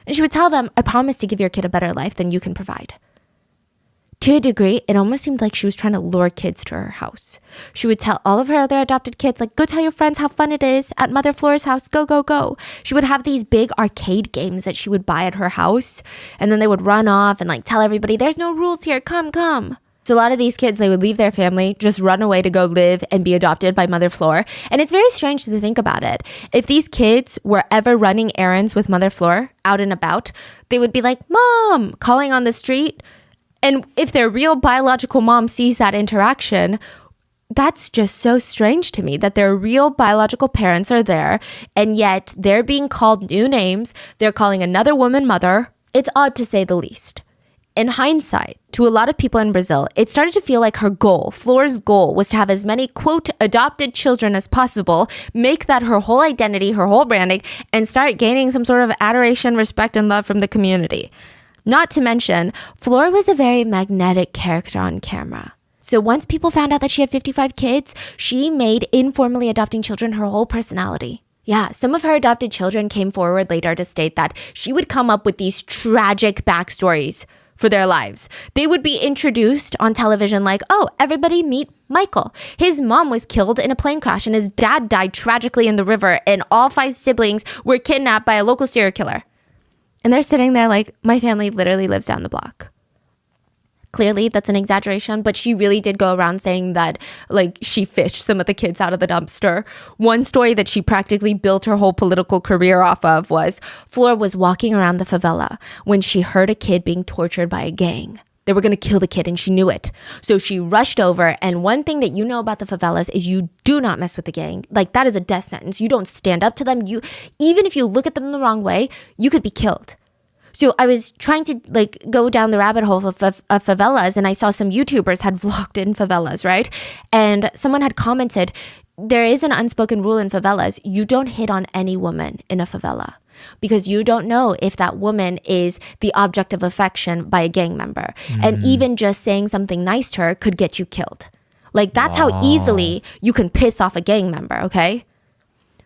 And she would tell them, I promise to give your kid a better life than you can provide. To a degree, it almost seemed like she was trying to lure kids to her house. She would tell all of her other adopted kids, like, go tell your friends how fun it is at Mother Fleur's house. Go, go, go. She would have these big arcade games that she would buy at her house. And then they would run off and like tell everybody, there's no rules here. Come, come. So a lot of these kids, they would leave their family, just run away to go live and be adopted by Mother Fleur. And it's very strange to think about it. If these kids were ever running errands with Mother Fleur out and about, they would be like, Mom, calling on the street. And if their real biological mom sees that interaction, that's just so strange to me that their real biological parents are there and yet they're being called new names. They're calling another woman mother. It's odd to say the least. In hindsight, to a lot of people in Brazil, it started to feel like her goal, Fleur's goal, was to have as many, quote, adopted children as possible, make that her whole identity, her whole branding, and start gaining some sort of adoration, respect, and love from the community. Not to mention, Fleur was a very magnetic character on camera. So once people found out that she had 55 kids, she made informally adopting children her whole personality. Yeah, some of her adopted children came forward later to state that she would come up with these tragic backstories for their lives. They would be introduced on television like, oh, everybody meet Michael. His mom was killed in a plane crash and his dad died tragically in the river and all 5 siblings were kidnapped by a local serial killer. And they're sitting there like, my family literally lives down the block. Clearly, that's an exaggeration, but she really did go around saying that, like, she fished some of the kids out of the dumpster. One story that she practically built her whole political career off of was Flor was walking around the favela when she heard a kid being tortured by a gang. They were going to kill the kid and she knew it. So she rushed over. And one thing that you know about the favelas is you do not mess with the gang. Like, that is a death sentence. You don't stand up to them. Even if you look at them the wrong way, you could be killed. So I was trying to like go down the rabbit hole of favelas, and I saw some YouTubers had vlogged in favelas, right? And someone had commented, there is an unspoken rule in favelas. You don't hit on any woman in a favela, because you don't know if that woman is the object of affection by a gang member. And even just saying something nice to her could get you killed. Like, that's how easily you can piss off a gang member, okay?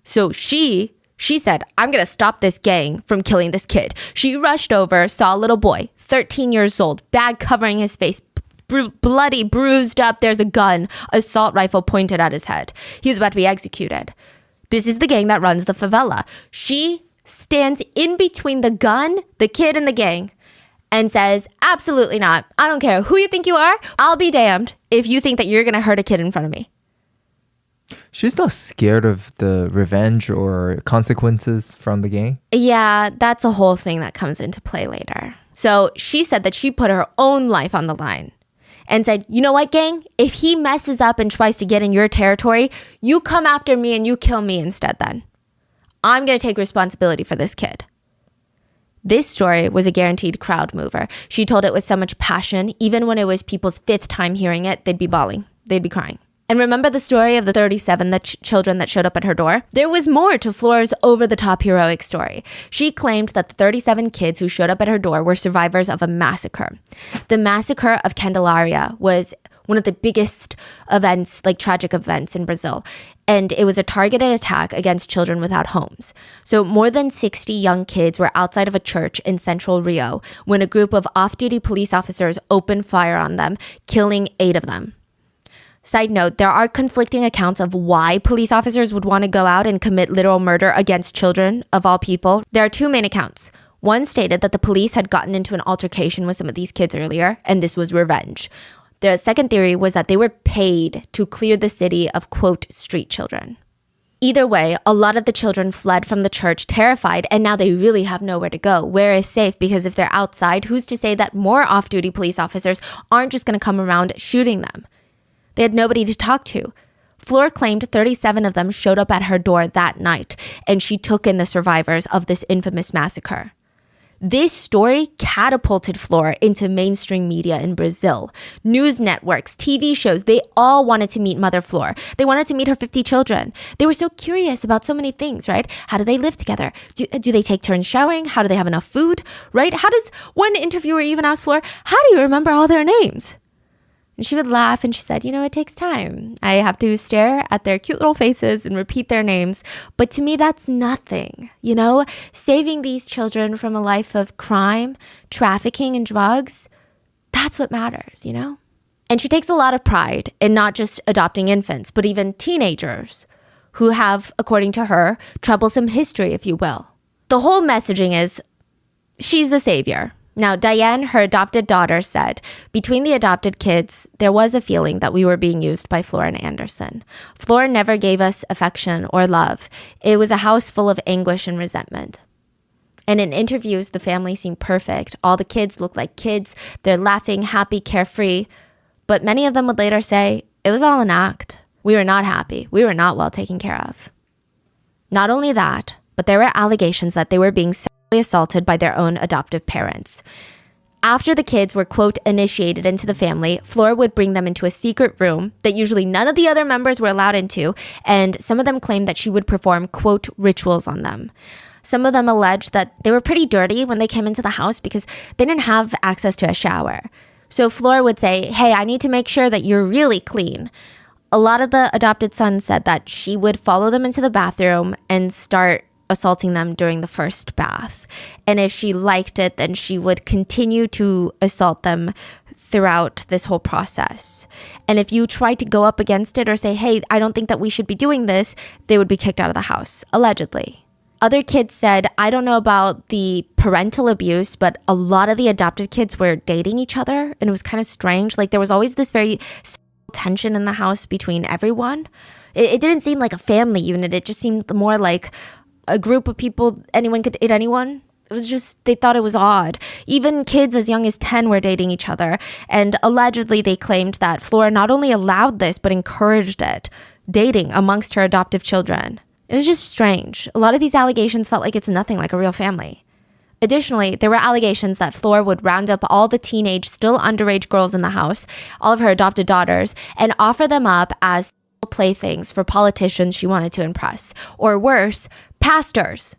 So she said, I'm going to stop this gang from killing this kid. She rushed over, saw a little boy, 13 years old, bag covering his face, bloody, bruised up. There's a gun, assault rifle pointed at his head. He was about to be executed. This is the gang that runs the favela. She stands in between the gun, the kid, and the gang and says, absolutely not. I don't care who you think you are. I'll be damned if you think that you're going to hurt a kid in front of me. She's not scared of the revenge or consequences from the gang? Yeah, that's a whole thing that comes into play later. So she said that she put her own life on the line and said, you know what, gang? If he messes up and tries to get in your territory, you come after me and you kill me instead then. I'm going to take responsibility for this kid. This story was a guaranteed crowd mover. She told it with so much passion, even when it was people's fifth time hearing it, they'd be bawling. They'd be crying. And remember the story of the 37 children that showed up at her door? There was more to Flor's over-the-top heroic story. She claimed that the 37 kids who showed up at her door were survivors of a massacre. The massacre of Candelaria was one of the biggest events, like tragic events in Brazil. And it was a targeted attack against children without homes. So more than 60 young kids were outside of a church in central Rio when a group of off-duty police officers opened fire on them, killing 8 of them. Side note, there are conflicting accounts of why police officers would want to go out and commit literal murder against children, of all people. There are 2 main accounts. One stated that the police had gotten into an altercation with some of these kids earlier, and this was revenge. The second theory was that they were paid to clear the city of, quote, street children. Either way, a lot of the children fled from the church terrified, and now they really have nowhere to go. Where is safe? Because if they're outside, who's to say that more off-duty police officers aren't just going to come around shooting them? They had nobody to talk to. Flor claimed 37 of them showed up at her door that night, and she took in the survivors of this infamous massacre. This story catapulted Flor into mainstream media in Brazil. News networks, TV shows, they all wanted to meet Mother Flor. They wanted to meet her 50 children. They were so curious about so many things, right? How do they live together? Do they take turns showering? How do they have enough food, right? How does one interviewer even ask Flor, how do you remember all their names? And she would laugh and she said, you know, it takes time. I have to stare at their cute little faces and repeat their names. But to me, that's nothing. You know, saving these children from a life of crime, trafficking, and drugs, that's what matters, you know? And she takes a lot of pride in not just adopting infants, but even teenagers who have, according to her, troublesome history, if you will. The whole messaging is, she's a savior. Now, Diane, her adopted daughter, said, between the adopted kids, there was a feeling that we were being used by Flor and Anderson. Flor never gave us affection or love. It was a house full of anguish and resentment. And in interviews, the family seemed perfect. All the kids looked like kids. They're laughing, happy, carefree. But many of them would later say, it was all an act. We were not happy. We were not well taken care of. Not only that, but there were allegations that they were being assaulted by their own adoptive parents. After the kids were, quote, initiated into the family, Flor would bring them into a secret room that usually none of the other members were allowed into, and some of them claimed that she would perform, quote, rituals on them. Some of them alleged that they were pretty dirty when they came into the house because they didn't have access to a shower. So Flor would say, hey, I need to make sure that you're really clean. A lot of the adopted sons said that she would follow them into the bathroom and start assaulting them during the first bath. And if she liked it, then she would continue to assault them throughout this whole process. And if you tried to go up against it or say, hey, I don't think that we should be doing this, they would be kicked out of the house, allegedly. Other kids said, I don't know about the parental abuse, but a lot of the adopted kids were dating each other, and it was kind of strange. Like there was always this very tension in the house between everyone. It didn't seem like a family unit. It just seemed more like a group of people, anyone could date anyone. It was just, they thought it was odd. Even kids as young as 10 were dating each other. And allegedly, they claimed that Flora not only allowed this, but encouraged it, dating amongst her adoptive children. It was just strange. A lot of these allegations felt like it's nothing like a real family. Additionally, there were allegations that Flora would round up all the teenage, still underage girls in the house, all of her adopted daughters, and offer them up as playthings for politicians she wanted to impress. Or worse, pastors.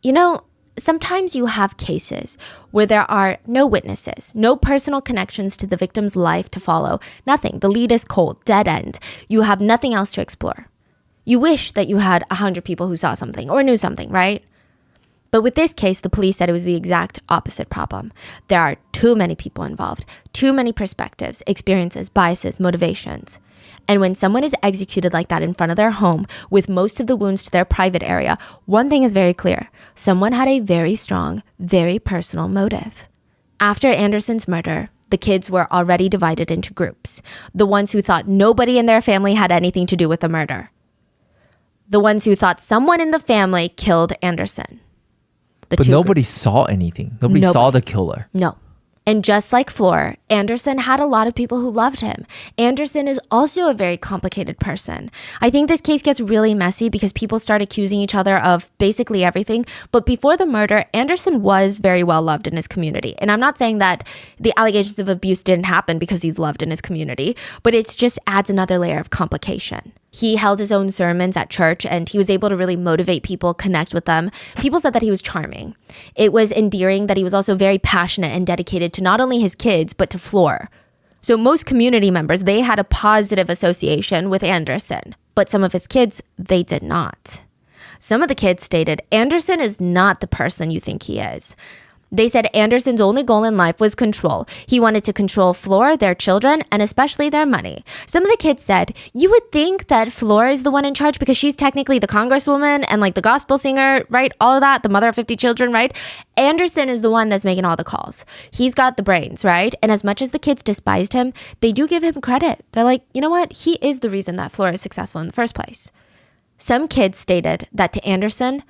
You know, sometimes you have cases where there are no witnesses, no personal connections to the victim's life to follow, nothing. The lead is cold, dead end. You have nothing else to explore. You wish that you had 100 people who saw something or knew something, right? But with this case, the police said it was the exact opposite problem. There are too many people involved, too many perspectives, experiences, biases, motivations. And when someone is executed like that in front of their home with most of the wounds to their private area, one thing is very clear. Someone had a very strong, very personal motive. After Anderson's murder, the kids were already divided into groups. The ones who thought nobody in their family had anything to do with the murder. The ones who thought someone in the family killed Anderson. But nobody saw anything. Nobody saw the killer. No. And just like Flora, Anderson had a lot of people who loved him. Anderson is also a very complicated person. I think this case gets really messy because people start accusing each other of basically everything. But before the murder, Anderson was very well loved in his community. And I'm not saying that the allegations of abuse didn't happen because he's loved in his community, but it just adds another layer of complication. He held his own sermons at church and he was able to really motivate people, connect with them. People said that he was charming. It was endearing that he was also very passionate and dedicated to not only his kids, but to Flora. So most community members, they had a positive association with Anderson, but some of his kids, they did not. Some of the kids stated, Anderson is not the person you think he is. They said Anderson's only goal in life was control. He wanted to control Flora, their children, and especially their money. Some of the kids said, you would think that Flora is the one in charge because she's technically the congresswoman and like the gospel singer, right? All of that, the mother of 50 children, right? Anderson is the one that's making all the calls. He's got the brains, right? And as much as the kids despised him, they do give him credit. They're like, you know what? He is the reason that Flora is successful in the first place. Some kids stated that to Anderson,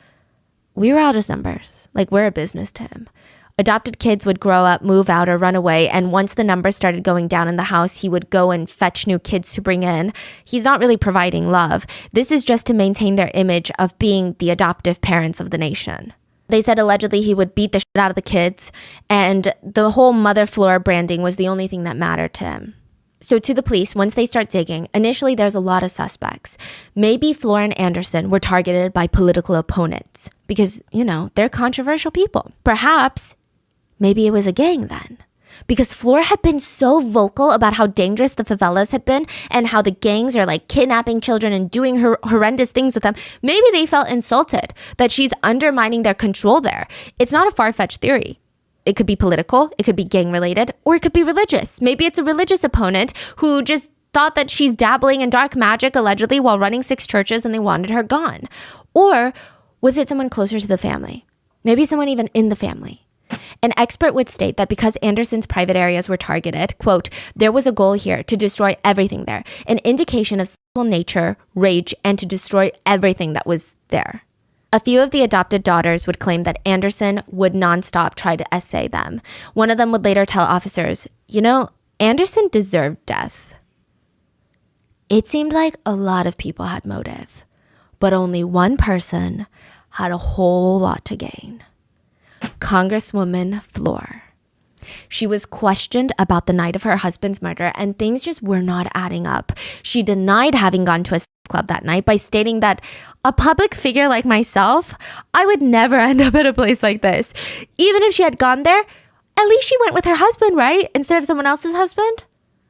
we were out of numbers. Like we're a business to him. Adopted kids would grow up, move out, or run away. And once the numbers started going down in the house, he would go and fetch new kids to bring in. He's not really providing love. This is just to maintain their image of being the adoptive parents of the nation. They said allegedly he would beat the shit out of the kids. And the whole Mother Flora branding was the only thing that mattered to him. So to the police, once they start digging, initially there's a lot of suspects. Maybe Flora and Anderson were targeted by political opponents because, you know, they're controversial people. Perhaps maybe it was a gang then. Because Flora had been so vocal about how dangerous the favelas had been and how the gangs are like kidnapping children and doing horrendous things with them. Maybe they felt insulted that she's undermining their control there. It's not a far-fetched theory. It could be political, it could be gang related, or it could be religious. Maybe it's a religious opponent who just thought that she's dabbling in dark magic allegedly while running 6 churches and they wanted her gone. Or was it someone closer to the family? Maybe someone even in the family. An expert would state that because Anderson's private areas were targeted, quote, there was a goal here to destroy everything there, an indication of sexual nature, rage, and to destroy everything that was there. A few of the adopted daughters would claim that Anderson would nonstop try to essay them. One of them would later tell officers, you know, Anderson deserved death. It seemed like a lot of people had motive, but only one person had a whole lot to gain. Congresswoman Flora. She was questioned about the night of her husband's murder and things just were not adding up. She denied having gone to a club that night by stating that a public figure like myself, I would never end up at a place like this. Even if she had gone there, at least she went with her husband, right? Instead of someone else's husband.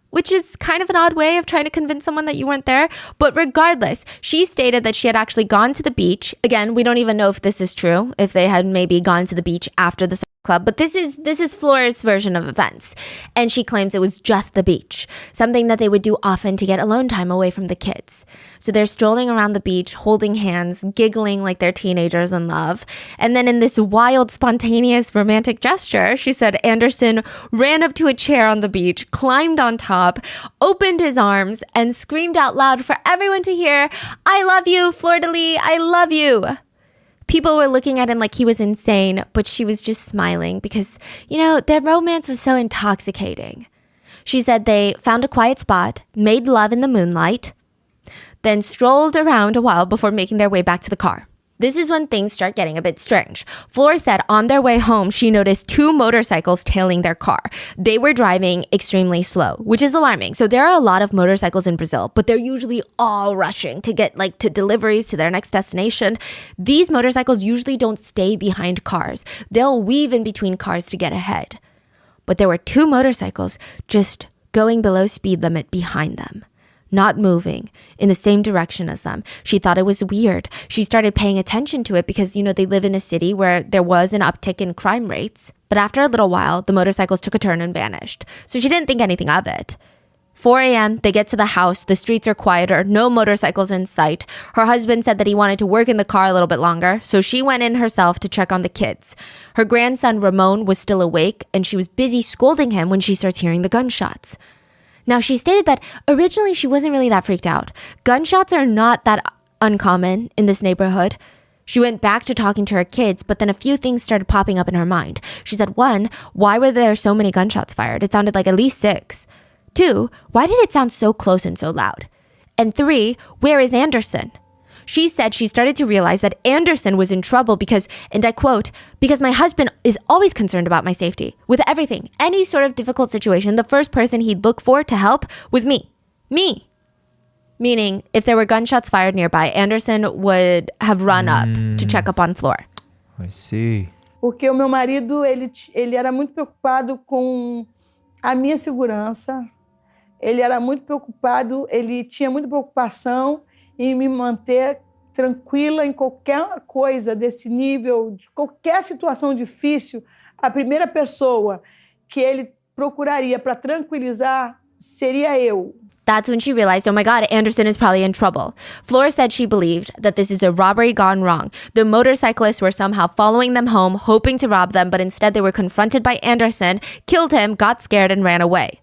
Which is kind of an odd way of trying to convince someone that you weren't there. But regardless, she stated that she had actually gone to the beach. Again, we don't even know if this is true, if they had maybe gone to the beach after the club, but this is Flora's version of events, and she claims it was just the beach, something that they would do often to get alone time away from the kids. So they're strolling around the beach, holding hands, giggling like they're teenagers in love. And then in this wild, spontaneous, romantic gesture, she said Anderson ran up to a chair on the beach, climbed on top, opened his arms, and screamed out loud for everyone to hear, "I love you, Fleur-de-Lis, I love you." People were looking at him like he was insane, but she was just smiling because, their romance was so intoxicating. She said they found a quiet spot, made love in the moonlight, then strolled around a while before making their way back to the car. This is when things start getting a bit strange. Flor said on their way home, she noticed 2 motorcycles tailing their car. They were driving extremely slow, which is alarming. So there are a lot of motorcycles in Brazil, but they're usually all rushing to get to deliveries to their next destination. These motorcycles usually don't stay behind cars. They'll weave in between cars to get ahead. But there were 2 motorcycles just going below speed limit behind them, not moving in the same direction as them. She thought it was weird. She started paying attention to it because, they live in a city where there was an uptick in crime rates. But after a little while, the motorcycles took a turn and vanished. So she didn't think anything of it. 4 a.m., they get to the house. The streets are quieter. No motorcycles in sight. Her husband said that he wanted to work in the car a little bit longer, so she went in herself to check on the kids. Her grandson, Ramon, was still awake, and she was busy scolding him when she starts hearing the gunshots. Now, she stated that originally she wasn't really that freaked out. Gunshots are not that uncommon in this neighborhood. She went back to talking to her kids, but then a few things started popping up in her mind. She said, 1, why were there so many gunshots fired? It sounded like at least 6. 2, why did it sound so close and so loud? And 3, where is Anderson? She said she started to realize that Anderson was in trouble because, and I quote, "because my husband is always concerned about my safety. With everything, any sort of difficult situation, the first person he'd look for to help was me. Me." Meaning, if there were gunshots fired nearby, Anderson would have run up to check up on Flor. I see. Porque o meu marido, ele era muito preocupado com a minha segurança. Ele era muito preocupado, ele tinha muita preocupação em me manter tranquila em qualquer coisa desse nível, de qualquer situação difícil. A primeira pessoa que ele procuraria para tranquilizar seria eu. That's when she realized, oh my God, Anderson is probably in trouble. Flor said she believed that this is a robbery gone wrong. The motorcyclists were somehow following them home, hoping to rob them, but instead they were confronted by Anderson, killed him, got scared, and ran away.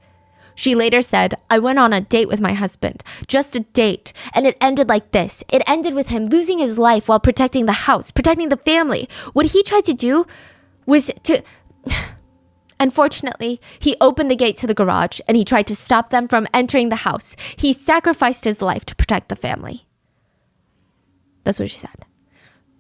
She later said, "I went on a date with my husband, just a date, and it ended like this. It ended with him losing his life while protecting the house, protecting the family. What he tried to do was to..." Unfortunately, he opened the gate to the garage and he tried to stop them from entering the house. He sacrificed his life to protect the family. That's what she said.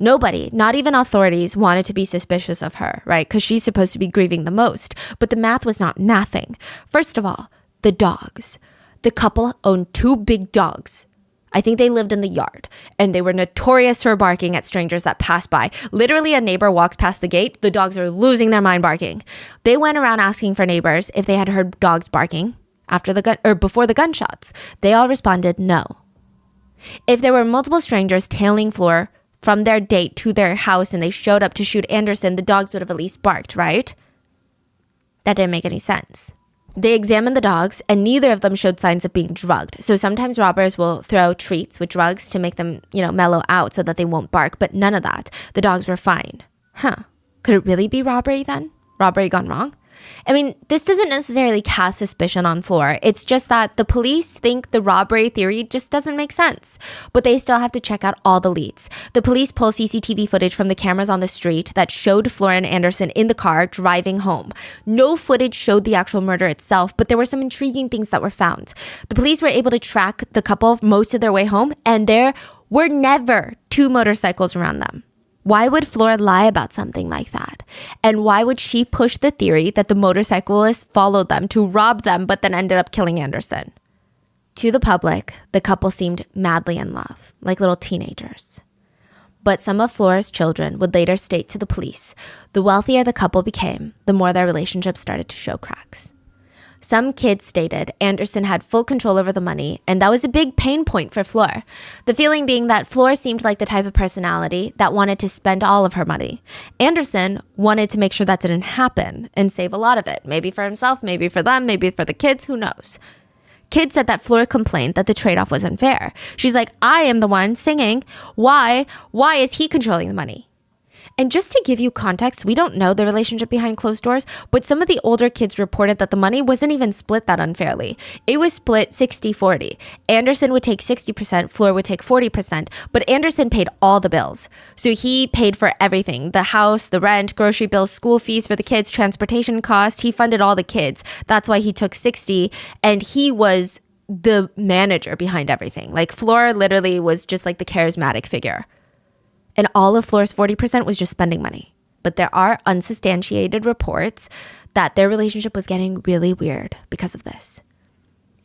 Nobody, not even authorities, wanted to be suspicious of her, right? Because she's supposed to be grieving the most. But the math was not mathing. First of all, the dogs. The couple owned 2 big dogs. I think they lived in the yard, and they were notorious for barking at strangers that passed by. Literally, a neighbor walks past the gate, the dogs are losing their mind barking. They went around asking for neighbors if they had heard dogs barking before the gunshots. They all responded no. If there were multiple strangers tailing Flor from their date to their house and they showed up to shoot Anderson, the dogs would have at least barked, right? That didn't make any sense. They examined the dogs, and neither of them showed signs of being drugged. So sometimes robbers will throw treats with drugs to make them, mellow out so that they won't bark, but none of that. The dogs were fine. Could it really be robbery then? Robbery gone wrong? I mean, this doesn't necessarily cast suspicion on Flor. It's just that the police think the robbery theory just doesn't make sense. But they still have to check out all the leads. The police pull CCTV footage from the cameras on the street that showed Flor and Anderson in the car driving home. No footage showed the actual murder itself, but there were some intriguing things that were found. The police were able to track the couple most of their way home, and there were never 2 motorcycles around them. Why would Flor lie about something like that? And why would she push the theory that the motorcyclists followed them to rob them but then ended up killing Anderson? To the public, the couple seemed madly in love, like little teenagers. But some of Flor's children would later state to the police, the wealthier the couple became, the more their relationship started to show cracks. Some kids stated Anderson had full control over the money, and that was a big pain point for Fleur. The feeling being that Fleur seemed like the type of personality that wanted to spend all of her money. Anderson wanted to make sure that didn't happen and save a lot of it. Maybe for himself, maybe for them, maybe for the kids, who knows? Kids said that Fleur complained that the trade-off was unfair. She's like, I am the one singing. Why is he controlling the money? And just to give you context, we don't know the relationship behind closed doors, but some of the older kids reported that the money wasn't even split that unfairly. It was split 60-40. Anderson would take 60%, Fleur would take 40%, but Anderson paid all the bills. So he paid for everything, the house, the rent, grocery bills, school fees for the kids, transportation costs. He funded all the kids. That's why he took 60, and he was the manager behind everything. Like Fleur literally was just like the charismatic figure. And all of Fleur's 40% was just spending money. But there are unsubstantiated reports that their relationship was getting really weird because of this.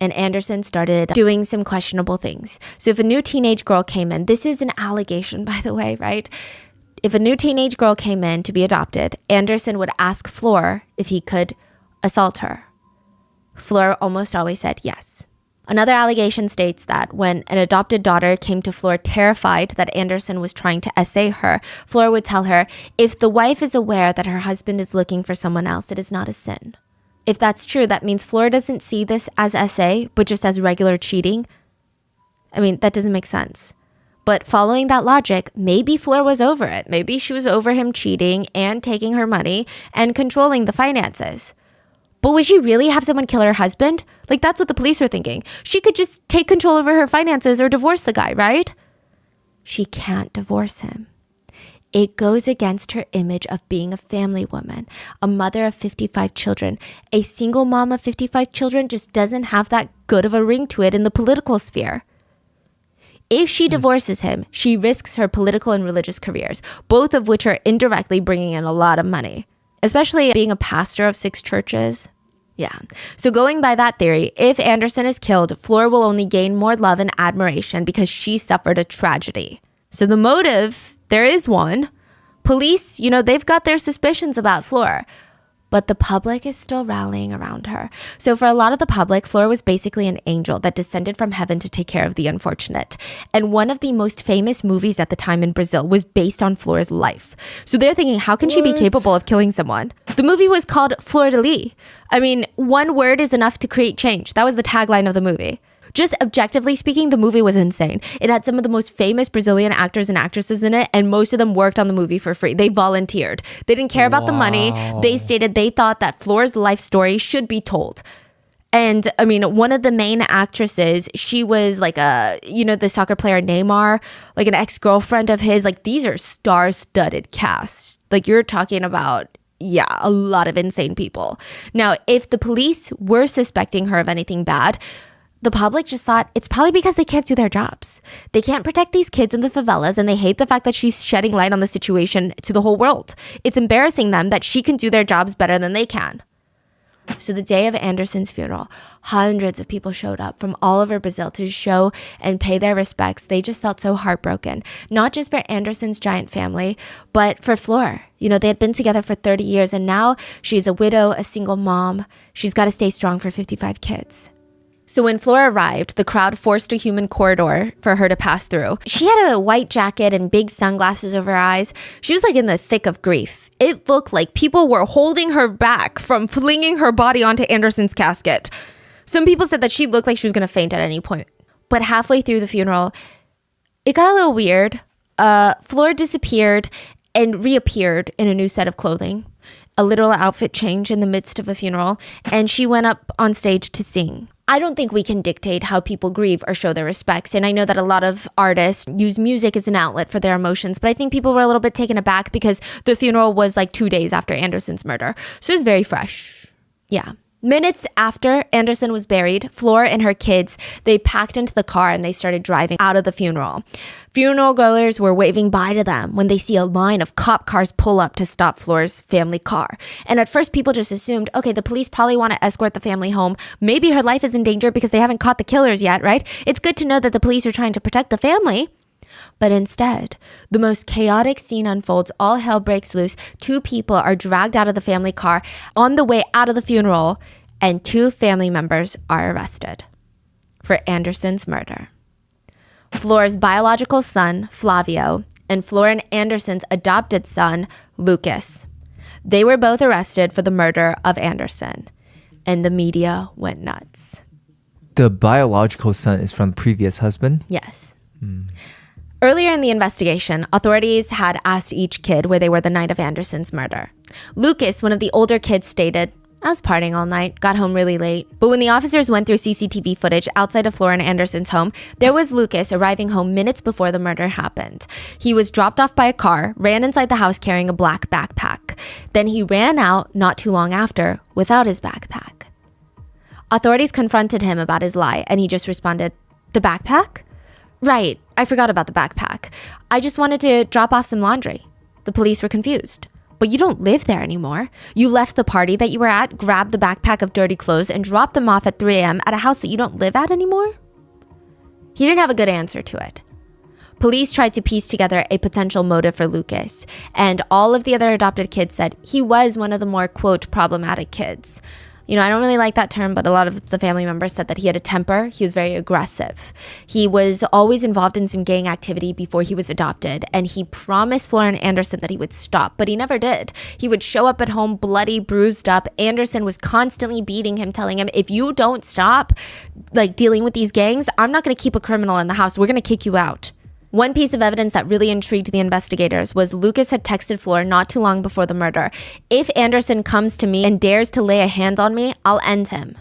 And Anderson started doing some questionable things. So if a new teenage girl came in, this is an allegation, by the way, right? If a new teenage girl came in to be adopted, Anderson would ask Fleur if he could assault her. Fleur almost always said yes. Another allegation states that when an adopted daughter came to Fleur terrified that Anderson was trying to essay her, Fleur would tell her, if the wife is aware that her husband is looking for someone else, it is not a sin. If that's true, that means Fleur doesn't see this as essay, but just as regular cheating. I mean, that doesn't make sense. But following that logic, maybe Fleur was over it. Maybe she was over him cheating and taking her money and controlling the finances. But would she really have someone kill her husband? Like, that's what the police are thinking. She could just take control over her finances or divorce the guy, right? She can't divorce him. It goes against her image of being a family woman, a mother of 55 children. A single mom of 55 children just doesn't have that good of a ring to it in the political sphere. If she divorces him, she risks her political and religious careers, both of which are indirectly bringing in a lot of money, especially being a pastor of 6 churches. Yeah. So going by that theory, if Anderson is killed, Fleur will only gain more love and admiration because she suffered a tragedy. So the motive, there is one. Police, they've got their suspicions about Fleur, but the public is still rallying around her. So for a lot of the public, Fleur was basically an angel that descended from heaven to take care of the unfortunate. And one of the most famous movies at the time in Brazil was based on Fleur's life. So they're thinking, how can she be capable of killing someone? The movie was called Fleur de Lis. I mean, one word is enough to create change. That was the tagline of the movie. Just objectively speaking, the movie was insane. It had some of the most famous Brazilian actors and actresses in it, and most of them worked on the movie for free. They volunteered. They didn't care about the money. They stated they thought that Fleur's life story should be told. And I mean, one of the main actresses, she was like the soccer player Neymar, like an ex-girlfriend of his. Like, these are star-studded casts. Like, you're talking about, yeah, a lot of insane people. Now, if the police were suspecting her of anything bad, the public just thought it's probably because they can't do their jobs. They can't protect these kids in the favelas, and they hate the fact that she's shedding light on the situation to the whole world. It's embarrassing them that she can do their jobs better than they can. So the day of Anderson's funeral, hundreds of people showed up from all over Brazil to show and pay their respects. They just felt so heartbroken, not just for Anderson's giant family, but for Fleur. They had been together for 30 years, and now she's a widow, a single mom. She's got to stay strong for 55 kids. So when Fleur arrived, the crowd forced a human corridor for her to pass through. She had a white jacket and big sunglasses over her eyes. She was like in the thick of grief. It looked like people were holding her back from flinging her body onto Anderson's casket. Some people said that she looked like she was going to faint at any point. But halfway through the funeral, it got a little weird. Fleur disappeared and reappeared in a new set of clothing. A literal outfit change in the midst of a funeral, and she went up on stage to sing. I don't think we can dictate how people grieve or show their respects, and I know that a lot of artists use music as an outlet for their emotions, but I think people were a little bit taken aback because the funeral was like 2 days after Anderson's murder, so it was very fresh. Yeah. Minutes after Anderson was buried, Fleur and her kids, they packed into the car and they started driving out of the funeral. Funeral goers were waving bye to them when they see a line of cop cars pull up to stop Fleur's family car. And at first, people just assumed, okay, the police probably want to escort the family home. Maybe her life is in danger because they haven't caught the killers yet, right? It's good to know that the police are trying to protect the family. But instead, the most chaotic scene unfolds. All hell breaks loose. 2 people are dragged out of the family car on the way out of the funeral, and 2 family members are arrested for Anderson's murder. Flora's biological son, Flavio, and Flora and Anderson's adopted son, Lucas. They were both arrested for the murder of Anderson, and the media went nuts. The biological son is from the previous husband? Yes. Earlier in the investigation, authorities had asked each kid where they were the night of Anderson's murder. Lucas, one of the older kids, stated, "I was partying all night, got home really late." But when the officers went through CCTV footage outside of Flora and Anderson's home, there was Lucas arriving home minutes before the murder happened. He was dropped off by a car, ran inside the house carrying a black backpack. Then he ran out not too long after without his backpack. Authorities confronted him about his lie, and he just responded, "The backpack? Right, I forgot about the backpack. I just wanted to drop off some laundry." The police were confused. "But you don't live there anymore. You left the party that you were at, grabbed the backpack of dirty clothes, and dropped them off at 3 a.m. at a house that you don't live at anymore?" He didn't have a good answer to it. Police tried to piece together a potential motive for Lucas, and all of the other adopted kids said he was one of the more, quote, problematic kids. You know, I don't really like that term, but a lot of the family members said that he had a temper. He was very aggressive. He was always involved in some gang activity before he was adopted, and he promised Flora and Anderson that he would stop, but he never did. He would show up at home bloody, bruised up. Anderson was constantly beating him, telling him, "If you don't stop, like, dealing with these gangs, I'm not going to keep a criminal in the house. We're going to kick you out." One piece of evidence that really intrigued the investigators was Lucas had texted Flora not too long before the murder, "If Anderson comes to me and dares to lay a hand on me, I'll end him."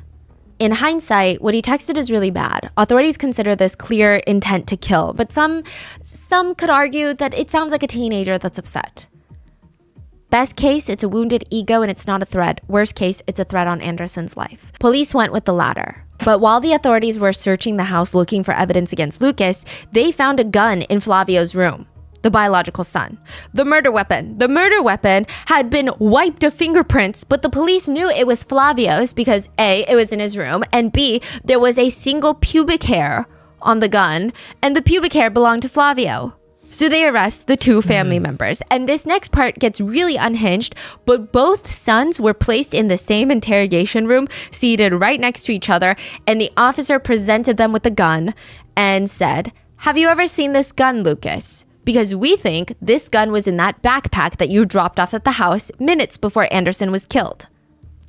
In hindsight, what he texted is really bad. Authorities consider this clear intent to kill, but some could argue that it sounds like a teenager that's upset. Best case, it's a wounded ego and it's not a threat. Worst case, it's a threat on Anderson's life. Police went with the latter. But while the authorities were searching the house looking for evidence against Lucas, they found a gun in Flavio's room, the biological son. The murder weapon. The murder weapon had been wiped of fingerprints, but the police knew it was Flavio's because A, it was in his room, and B, there was a single pubic hair on the gun, and the pubic hair belonged to Flavio. So they arrest the 2 family members. And this next part gets really unhinged, but both sons were placed in the same interrogation room, seated right next to each other, and the officer presented them with the gun and said, "Have you ever seen this gun, Lucas? Because we think this gun was in that backpack that you dropped off at the house minutes before Anderson was killed.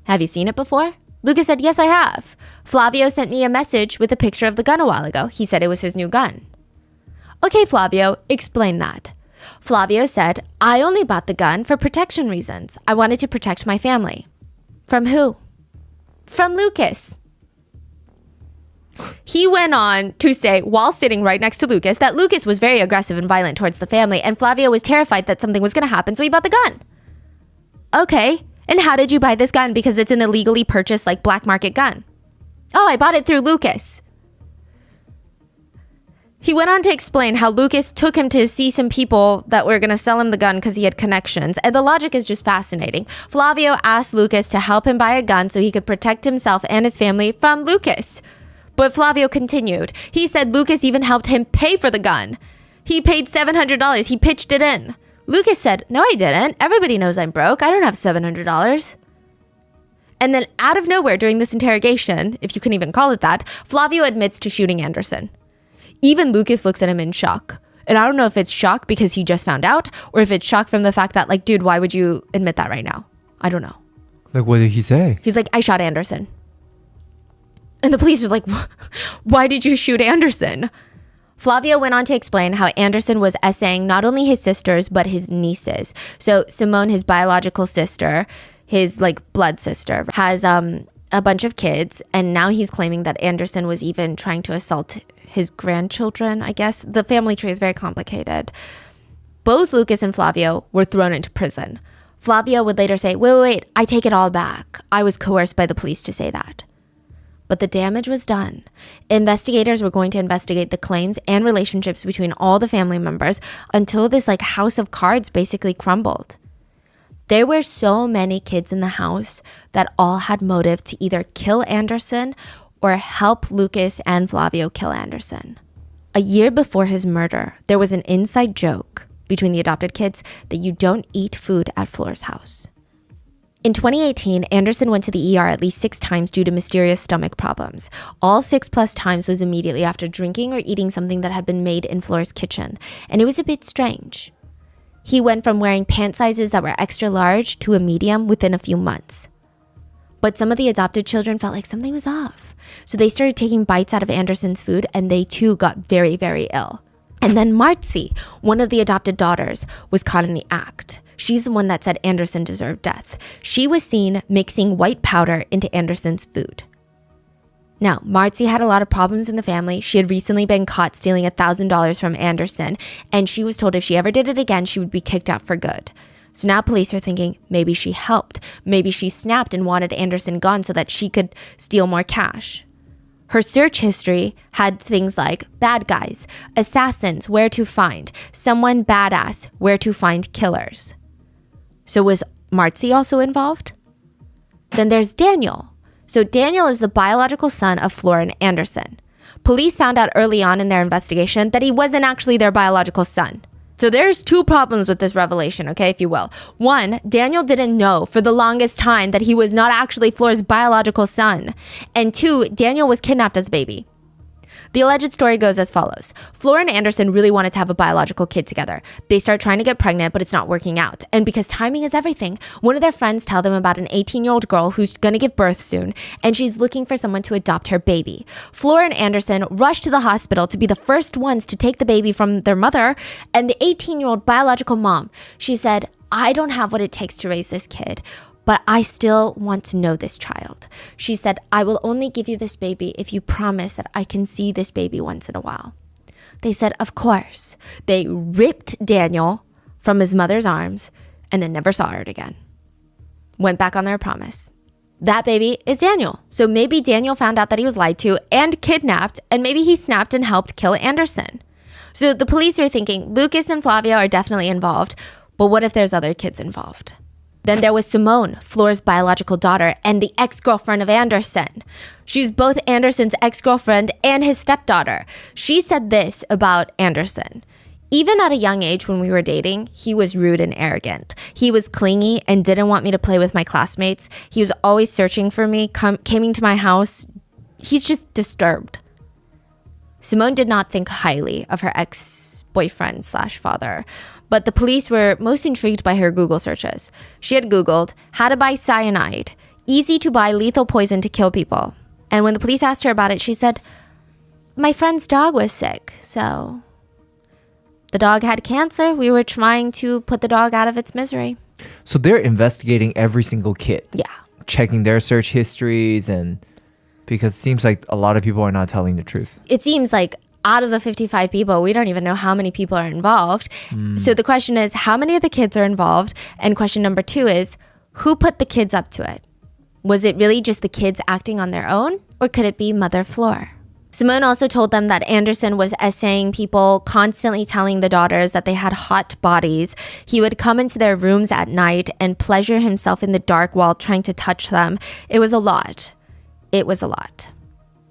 Have you seen it before?" Lucas said, "Yes, I have. Flavio sent me a message with a picture of the gun a while ago. He said it was his new gun." "Okay, Flavio, explain that." Flavio said, "I only bought the gun for protection reasons. I wanted to protect my family." From who? From Lucas. He went on to say, while sitting right next to Lucas, that Lucas was very aggressive and violent towards the family, and Flavio was terrified that something was going to happen, so he bought the gun. Okay, and how did you buy this gun? Because it's an illegally purchased, like, black market gun. "Oh, I bought it through Lucas." He went on to explain how Lucas took him to see some people that were going to sell him the gun because he had connections. And the logic is just fascinating. Flavio asked Lucas to help him buy a gun so he could protect himself and his family from Lucas. But Flavio continued. He said Lucas even helped him pay for the gun. He paid $700. He pitched it in. Lucas said, "No, I didn't. Everybody knows I'm broke. I don't have $700. And then out of nowhere during this interrogation, if you can even call it that, Flavio admits to shooting Anderson. Even Lucas looks at him in shock. And I don't know if it's shock because he just found out or if it's shock from the fact that, like, dude, why would you admit that right now? I don't know. Like, what did he say? He's like, "I shot Anderson." And the police are like, "Why did you shoot Anderson?" Flavio went on to explain how Anderson was essaying not only his sisters, but his nieces. So Simone, his biological sister, his, like, blood sister, has a bunch of kids. And now he's claiming that Anderson was even trying to assault his grandchildren, I guess. The family tree is very complicated. Both Lucas and Flavio were thrown into prison. Flavio would later say, wait, I take it all back. I was coerced by the police to say that. But the damage was done. Investigators were going to investigate the claims and relationships between all the family members until this, like, house of cards basically crumbled. There were so many kids in the house that all had motive to either kill Anderson or help Lucas and Flavio kill Anderson. A year before his murder, there was an inside joke between the adopted kids that you don't eat food at Flora's house. In 2018, Anderson went to the ER at least 6 times due to mysterious stomach problems. All 6+ times was immediately after drinking or eating something that had been made in Flore's kitchen, and it was a bit strange. He went from wearing pant sizes that were extra large to a medium within a few months. But some of the adopted children felt like something was off, so they started taking bites out of Anderson's food, and they too got very, very ill. And then Marcy, one of the adopted daughters, was caught in the act. She's the one that said Anderson deserved death. She was seen mixing white powder into Anderson's food. Now, Marcy had a lot of problems in the family. She had recently been caught stealing $1,000 from Anderson, and she was told if she ever did it again, she would be kicked out for good. So now police are thinking maybe she helped. Maybe she snapped and wanted Anderson gone so that she could steal more cash. Her search history had things like bad guys, assassins, where to find, someone badass, where to find killers. So was Marcy also involved? Then there's Daniel. So Daniel is the biological son of Flor and Anderson. Police found out early on in their investigation that he wasn't actually their biological son. So there's 2 problems with this revelation, okay, if you will. 1, Daniel didn't know for the longest time that he was not actually Flor's biological son. And 2, Daniel was kidnapped as a baby. The alleged story goes as follows. Flor and Anderson really wanted to have a biological kid together. They start trying to get pregnant, but it's not working out. And because timing is everything, one of their friends tell them about an 18-year-old girl who's going to give birth soon, and she's looking for someone to adopt her baby. Flor and Anderson rush to the hospital to be the first ones to take the baby from their mother, and the 18-year-old biological mom, she said, I don't have what it takes to raise this kid, but I still want to know this child. She said, I will only give you this baby if you promise that I can see this baby once in a while. They said, of course. They ripped Daniel from his mother's arms and then never saw her again. Went back on their promise. That baby is Daniel. So maybe Daniel found out that he was lied to and kidnapped, and maybe he snapped and helped kill Anderson. So the police are thinking Lucas and Flavia are definitely involved, but what if there's other kids involved? Then there was Simone, Flor's biological daughter and the ex-girlfriend of Anderson. She's both Anderson's ex-girlfriend and his stepdaughter. She said this about Anderson. Even at a young age when we were dating, he was rude and arrogant. He was clingy and didn't want me to play with my classmates. He was always searching for me, coming to my house. He's just disturbed. Simone did not think highly of her ex-boyfriend/father. But the police were most intrigued by her Google searches. She had Googled how to buy cyanide, easy to buy lethal poison to kill people. And when the police asked her about it, she said, my friend's dog was sick, so the dog had cancer. We were trying to put the dog out of its misery. So they're investigating every single kid. Yeah. Checking their search histories, and because it seems like a lot of people are not telling the truth. It seems like out of the 55 people, we don't even know how many people are involved. So the question is, how many of the kids are involved? And question number 2 is, who put the kids up to it? Was it really just the kids acting on their own? Or could it be Mother Flor? Simone also told them that Anderson was essaying people, constantly telling the daughters that they had hot bodies. He would come into their rooms at night and pleasure himself in the dark while trying to touch them. It was a lot. It was a lot.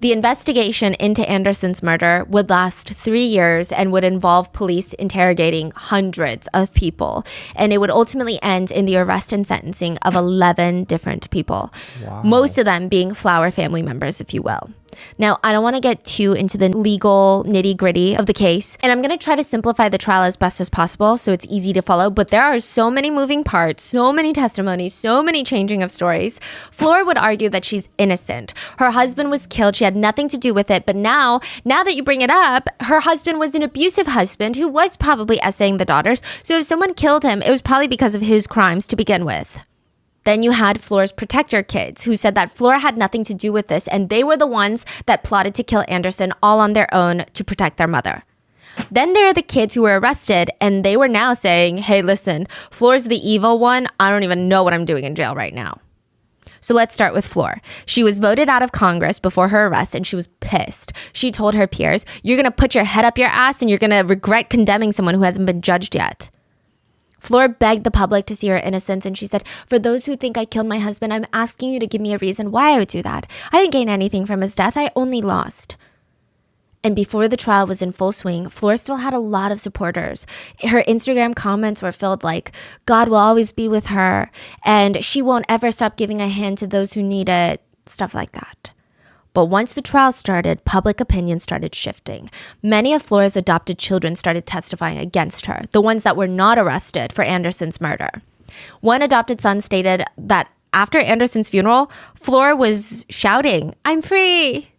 The investigation into Anderson's murder would last 3 years and would involve police interrogating hundreds of people. And it would ultimately end in the arrest and sentencing of 11 different people. Wow. Most of them being Flower family members, if you will. Now, I don't want to get too into the legal nitty-gritty of the case, and I'm going to try to simplify the trial as best as possible so it's easy to follow, but there are so many moving parts, so many testimonies, so many changing of stories. Flor would argue that she's innocent. Her husband was killed. She had nothing to do with it, but now that you bring it up, her husband was an abusive husband who was probably essaying the daughters, so if someone killed him, it was probably because of his crimes to begin with. Then you had Flor's protector kids who said that Flor had nothing to do with this and they were the ones that plotted to kill Anderson all on their own to protect their mother. Then there are the kids who were arrested and they were now saying, hey, listen, Flor's the evil one. I don't even know what I'm doing in jail right now. So let's start with Flor. She was voted out of Congress before her arrest and she was pissed. She told her peers, you're going to put your head up your ass and you're going to regret condemning someone who hasn't been judged yet. Flor begged the public to see her innocence, and she said, for those who think I killed my husband, I'm asking you to give me a reason why I would do that. I didn't gain anything from his death. I only lost. And before the trial was in full swing, Flor still had a lot of supporters. Her Instagram comments were filled like, God will always be with her, and she won't ever stop giving a hand to those who need it, stuff like that. But once the trial started, public opinion started shifting. Many of Flor's adopted children started testifying against her, the ones that were not arrested for Anderson's murder. One adopted son stated that after Anderson's funeral, Flor was shouting, "I'm free."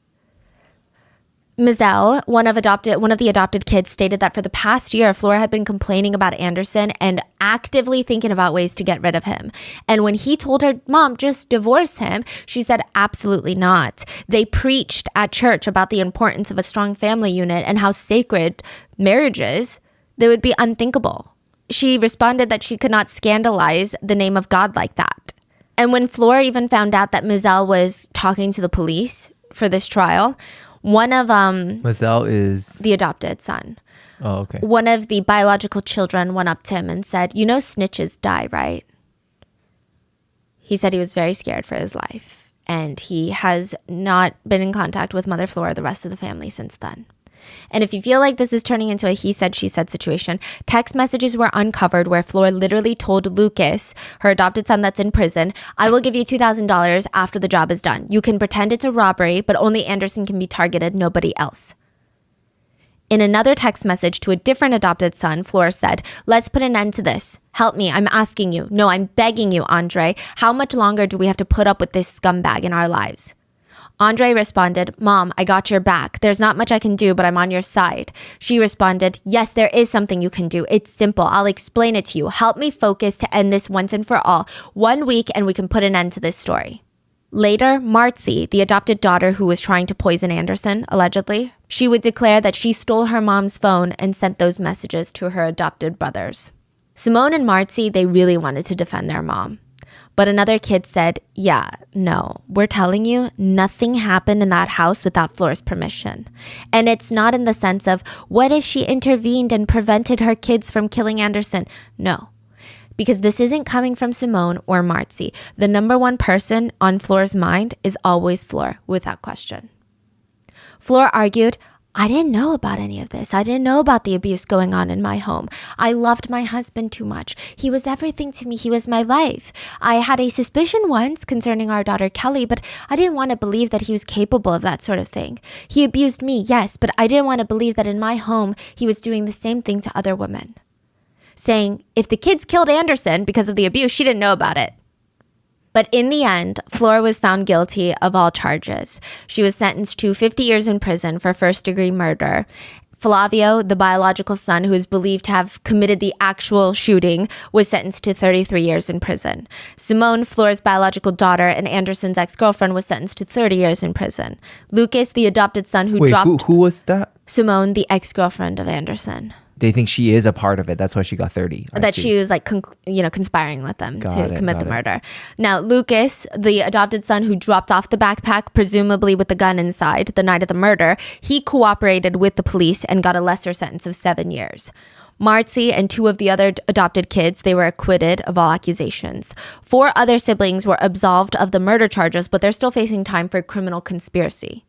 Mizelle, one of the adopted kids, stated that for the past year, Flor had been complaining about Anderson and actively thinking about ways to get rid of him. And when he told her, "Mom, just divorce him," she said, "Absolutely not." They preached at church about the importance of a strong family unit and how sacred marriage is. They would be unthinkable. She responded that she could not scandalize the name of God like that. And when Flor even found out that Mizelle was talking to the police for this trial, one of Mizelle is the adopted son, oh, okay. one of the biological children went up to him and said, "You know snitches die, right?" He said he was very scared for his life, and he has not been in contact with Mother Flor or the rest of the family since then. And if you feel like this is turning into a he said, she said situation, text messages were uncovered where Flor literally told Lucas, her adopted son that's in prison, "I will give you $2,000 after the job is done. You can pretend it's a robbery, but only Anderson can be targeted, nobody else." In another text message to a different adopted son, Flor said, "Let's put an end to this. Help me. I'm asking you. No, I'm begging you, Andre. How much longer do we have to put up with this scumbag in our lives?" Andre responded, "Mom, I got your back. There's not much I can do, but I'm on your side." She responded, "Yes, there is something you can do. It's simple. I'll explain it to you. Help me focus to end this once and for all. 1 week and we can put an end to this story." Later, Marcy, the adopted daughter who was trying to poison Anderson, allegedly, she would declare that she stole her mom's phone and sent those messages to her adopted brothers. Simone and Marcy, they really wanted to defend their mom. But another kid said, "Yeah, no, we're telling you, nothing happened in that house without Flor's permission." And it's not in the sense of, what if she intervened and prevented her kids from killing Anderson? No, because this isn't coming from Simone or Marcy. The number one person on Flor's mind is always Flor, without question. Flor argued, "I didn't know about any of this. I didn't know about the abuse going on in my home. I loved my husband too much. He was everything to me. He was my life. I had a suspicion once concerning our daughter Kelly, but I didn't want to believe that he was capable of that sort of thing. He abused me, yes, but I didn't want to believe that in my home he was doing the same thing to other women." Saying, if the kids killed Anderson because of the abuse, she didn't know about it. But in the end, Flor was found guilty of all charges. She was sentenced to 50 years in prison for first-degree murder. Flavio, the biological son who is believed to have committed the actual shooting, was sentenced to 33 years in prison. Simone, Flor's biological daughter and Anderson's ex-girlfriend, was sentenced to 30 years in prison. Lucas, the adopted son who Wait, dropped... who was that? Simone, the ex-girlfriend of Anderson. They think she is a part of it. That's why she got 30. That she was like, conspiring with them to commit the got it. murder. Now, Lucas, the adopted son who dropped off the backpack, presumably with the gun inside the night of the murder, he cooperated with the police and got a lesser sentence of 7 years. Marcy and 2 of the other adopted kids, they were acquitted of all accusations. 4 other siblings were absolved of the murder charges, but they're still facing time for criminal conspiracy.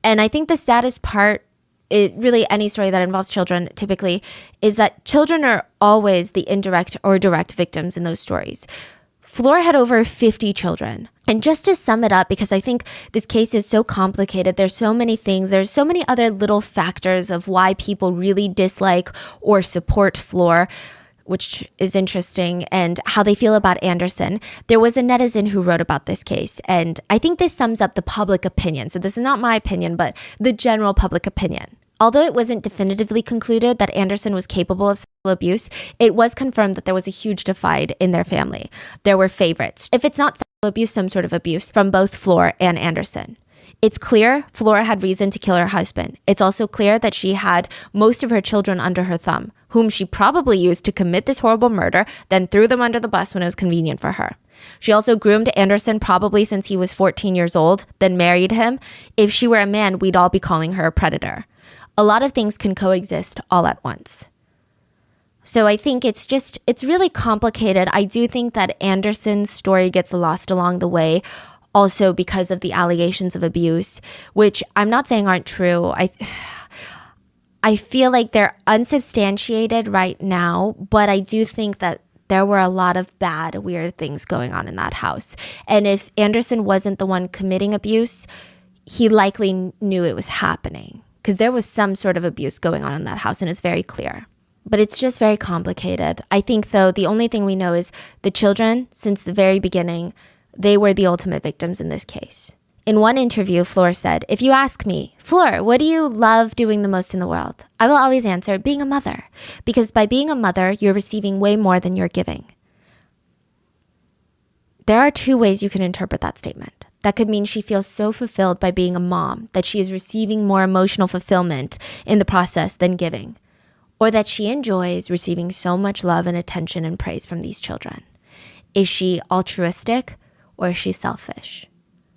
And I think the saddest part, really any story that involves children typically, is that children are always the indirect or direct victims in those stories. Flor had over 50 children. And just to sum it up, because I think this case is so complicated, there's so many things, there's so many other little factors of why people really dislike or support Flor, which is interesting, and how they feel about Anderson. There was a netizen who wrote about this case, and I think this sums up the public opinion. So this is not my opinion, but the general public opinion. Although it wasn't definitively concluded that Anderson was capable of sexual abuse, it was confirmed that there was a huge divide in their family. There were favorites. If it's not sexual abuse, some sort of abuse from both Flor and Anderson. It's clear Flor had reason to kill her husband. It's also clear that she had most of her children under her thumb, whom she probably used to commit this horrible murder, then threw them under the bus when it was convenient for her. She also groomed Anderson probably since he was 14 years old, then married him. If she were a man, we'd all be calling her a predator. A lot of things can coexist all at once. So I think it's really complicated. I do think that Anderson's story gets lost along the way, also because of the allegations of abuse, which I'm not saying aren't true. I feel like they're unsubstantiated right now, but I do think that there were a lot of bad, weird things going on in that house. And if Anderson wasn't the one committing abuse, he likely knew it was happening because there was some sort of abuse going on in that house, and it's very clear. But it's just very complicated. I think, though, the only thing we know is the children, since the very beginning, they were the ultimate victims in this case. In one interview, Fleur said, "If you ask me, Fleur, what do you love doing the most in the world? I will always answer, being a mother. Because by being a mother, you're receiving way more than you're giving." There are two ways you can interpret that statement. That could mean she feels so fulfilled by being a mom that she is receiving more emotional fulfillment in the process than giving. Or that she enjoys receiving so much love and attention and praise from these children. Is she altruistic or is she selfish?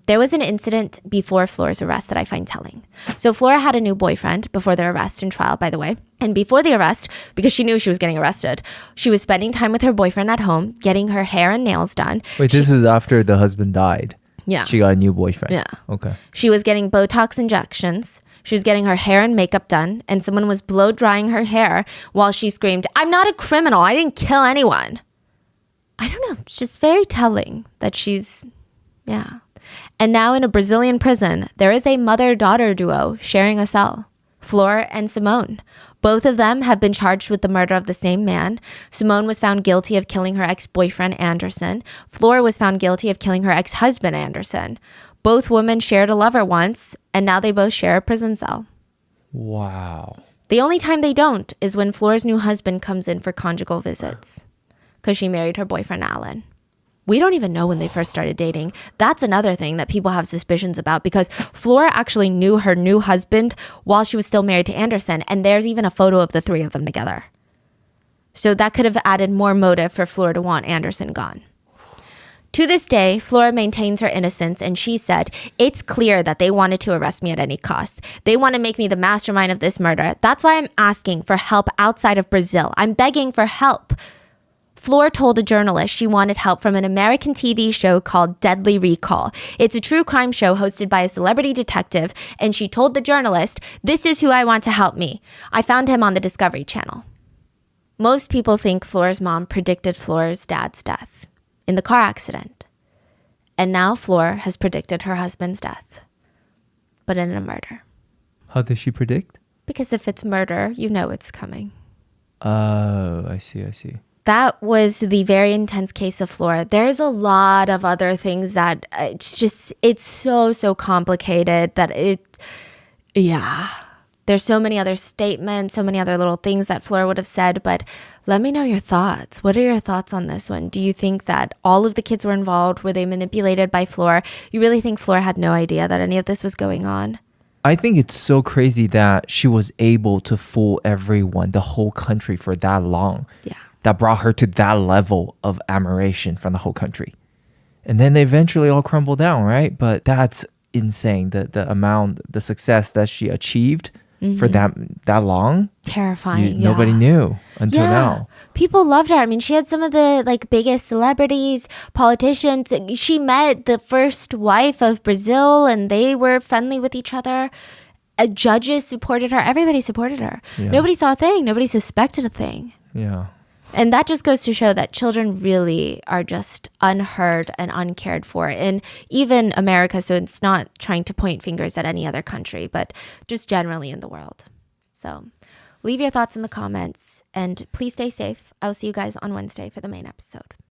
There was an incident before Fleur's arrest that I find telling. So Fleur had a new boyfriend before their arrest and trial, by the way. And before the arrest, because she knew she was getting arrested, she was spending time with her boyfriend at home, getting her hair and nails done. Wait, this is after the husband died. Yeah. She got a new boyfriend. Yeah. Okay. She was getting Botox injections. She was getting her hair and makeup done. And someone was blow drying her hair while she screamed, "I'm not a criminal. I didn't kill anyone." I don't know. It's just very telling that she's, yeah. And now in a Brazilian prison, there is a mother-daughter duo sharing a cell. Fleur and Simone. Both of them have been charged with the murder of the same man. Simone was found guilty of killing her ex-boyfriend, Anderson. Fleur was found guilty of killing her ex-husband, Anderson. Both women shared a lover once, and now they both share a prison cell. Wow. The only time they don't is when Fleur's new husband comes in for conjugal visits, because she married her boyfriend, Alan. We don't even know when they first started dating. That's another thing that people have suspicions about, because Fleur actually knew her new husband while she was still married to Anderson, and there's even a photo of the three of them together. So that could have added more motive for Fleur to want Anderson gone. To this day, Fleur maintains her innocence, and she said, "It's clear that they wanted to arrest me at any cost. They want to make me the mastermind of this murder. That's why I'm asking for help outside of Brazil. I'm begging for help." Fleur told a journalist she wanted help from an American TV show called Deadly Recall. It's a true crime show hosted by a celebrity detective, and she told the journalist, "This is who I want to help me. I found him on the Discovery Channel." Most people think Fleur's mom predicted Fleur's dad's death in the car accident. And now Fleur has predicted her husband's death, but in a murder. How did she predict? Because if it's murder, you know it's coming. Oh, I see. That was the very intense case of Fleur. There's a lot of other things that it's so complicated that there's so many other statements, so many other little things that Fleur would have said, but let me know your thoughts. What are your thoughts on this one? Do you think that all of the kids were involved? Were they manipulated by Fleur? You really think Fleur had no idea that any of this was going on? I think it's so crazy that she was able to fool everyone, the whole country, for that long. Yeah. That brought her to that level of admiration from the whole country. And then they eventually all crumble down, right? But that's insane. The success that she achieved for that long. Terrifying. Nobody knew until now. People loved her. I mean, she had some of the biggest celebrities, politicians. She met the first wife of Brazil, and they were friendly with each other. Judges supported her. Everybody supported her. Yeah. Nobody saw a thing. Nobody suspected a thing. Yeah. And that just goes to show that children really are just unheard and uncared for in even America. So it's not trying to point fingers at any other country, but just generally in the world. So leave your thoughts in the comments and please stay safe. I'll see you guys on Wednesday for the main episode.